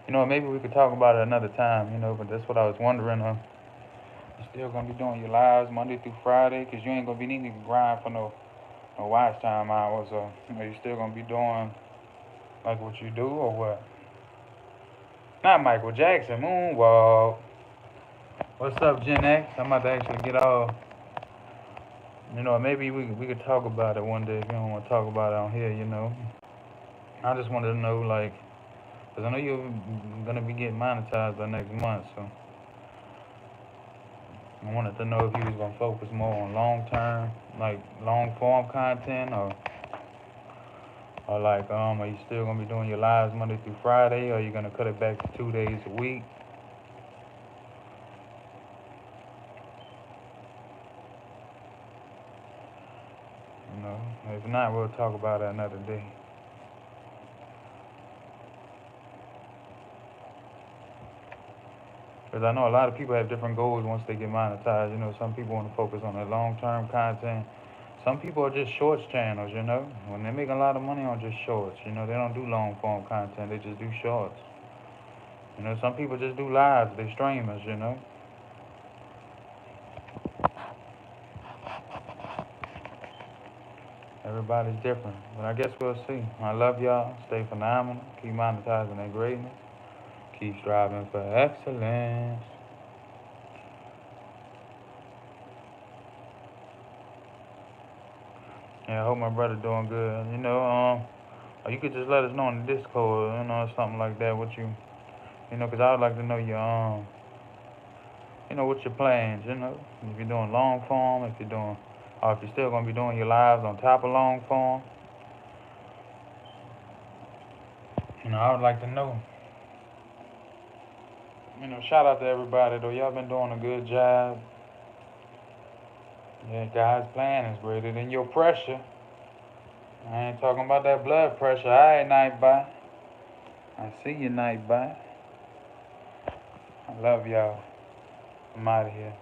You know, maybe we could talk about it another time, you know, but that's what I was wondering. You still gonna be doing your lives Monday through Friday, because you ain't gonna be needing to grind for no watch time hours, or you know, you still gonna be doing like what you do, or what? Not Michael Jackson, Moonwalk. What's up, Gen X? I'm about to actually get all. You know, maybe we could talk about it one day if you don't want to talk about it on here, you know. I just wanted to know, like, because I know you're going to be getting monetized by next month, so I wanted to know if you was going to focus more on long-term, like, long-form content, or like, are you still going to be doing your lives Monday through Friday, or are you going to cut it back to 2 days a week? You know, if not, we'll talk about it another day. Because I know a lot of people have different goals once they get monetized. You know, some people want to focus on their long-term content. Some people are just shorts channels, you know. When they make a lot of money on just shorts, you know, they don't do long-form content. They just do shorts. You know, some people just do lives. They streamers, you know. Everybody's different. But I guess we'll see. I love y'all. Stay phenomenal. Keep monetizing their greatness. Keep striving for excellence. Yeah, I hope my brother doing good. You know, or you could just let us know in the Discord, you know, something like that. What you know, because I would like to know your, you know, what's your plans, you know. If you're doing long form, if you're doing, or if you're still going to be doing your lives on top of long form. You know, I would like to know. You know, shout out to everybody, though. Y'all been doing a good job. Yeah, God's plan is greater than your pressure. I ain't talking about that blood pressure. All right, night bye. I see you, Nightbot. I love y'all. I'm out of here.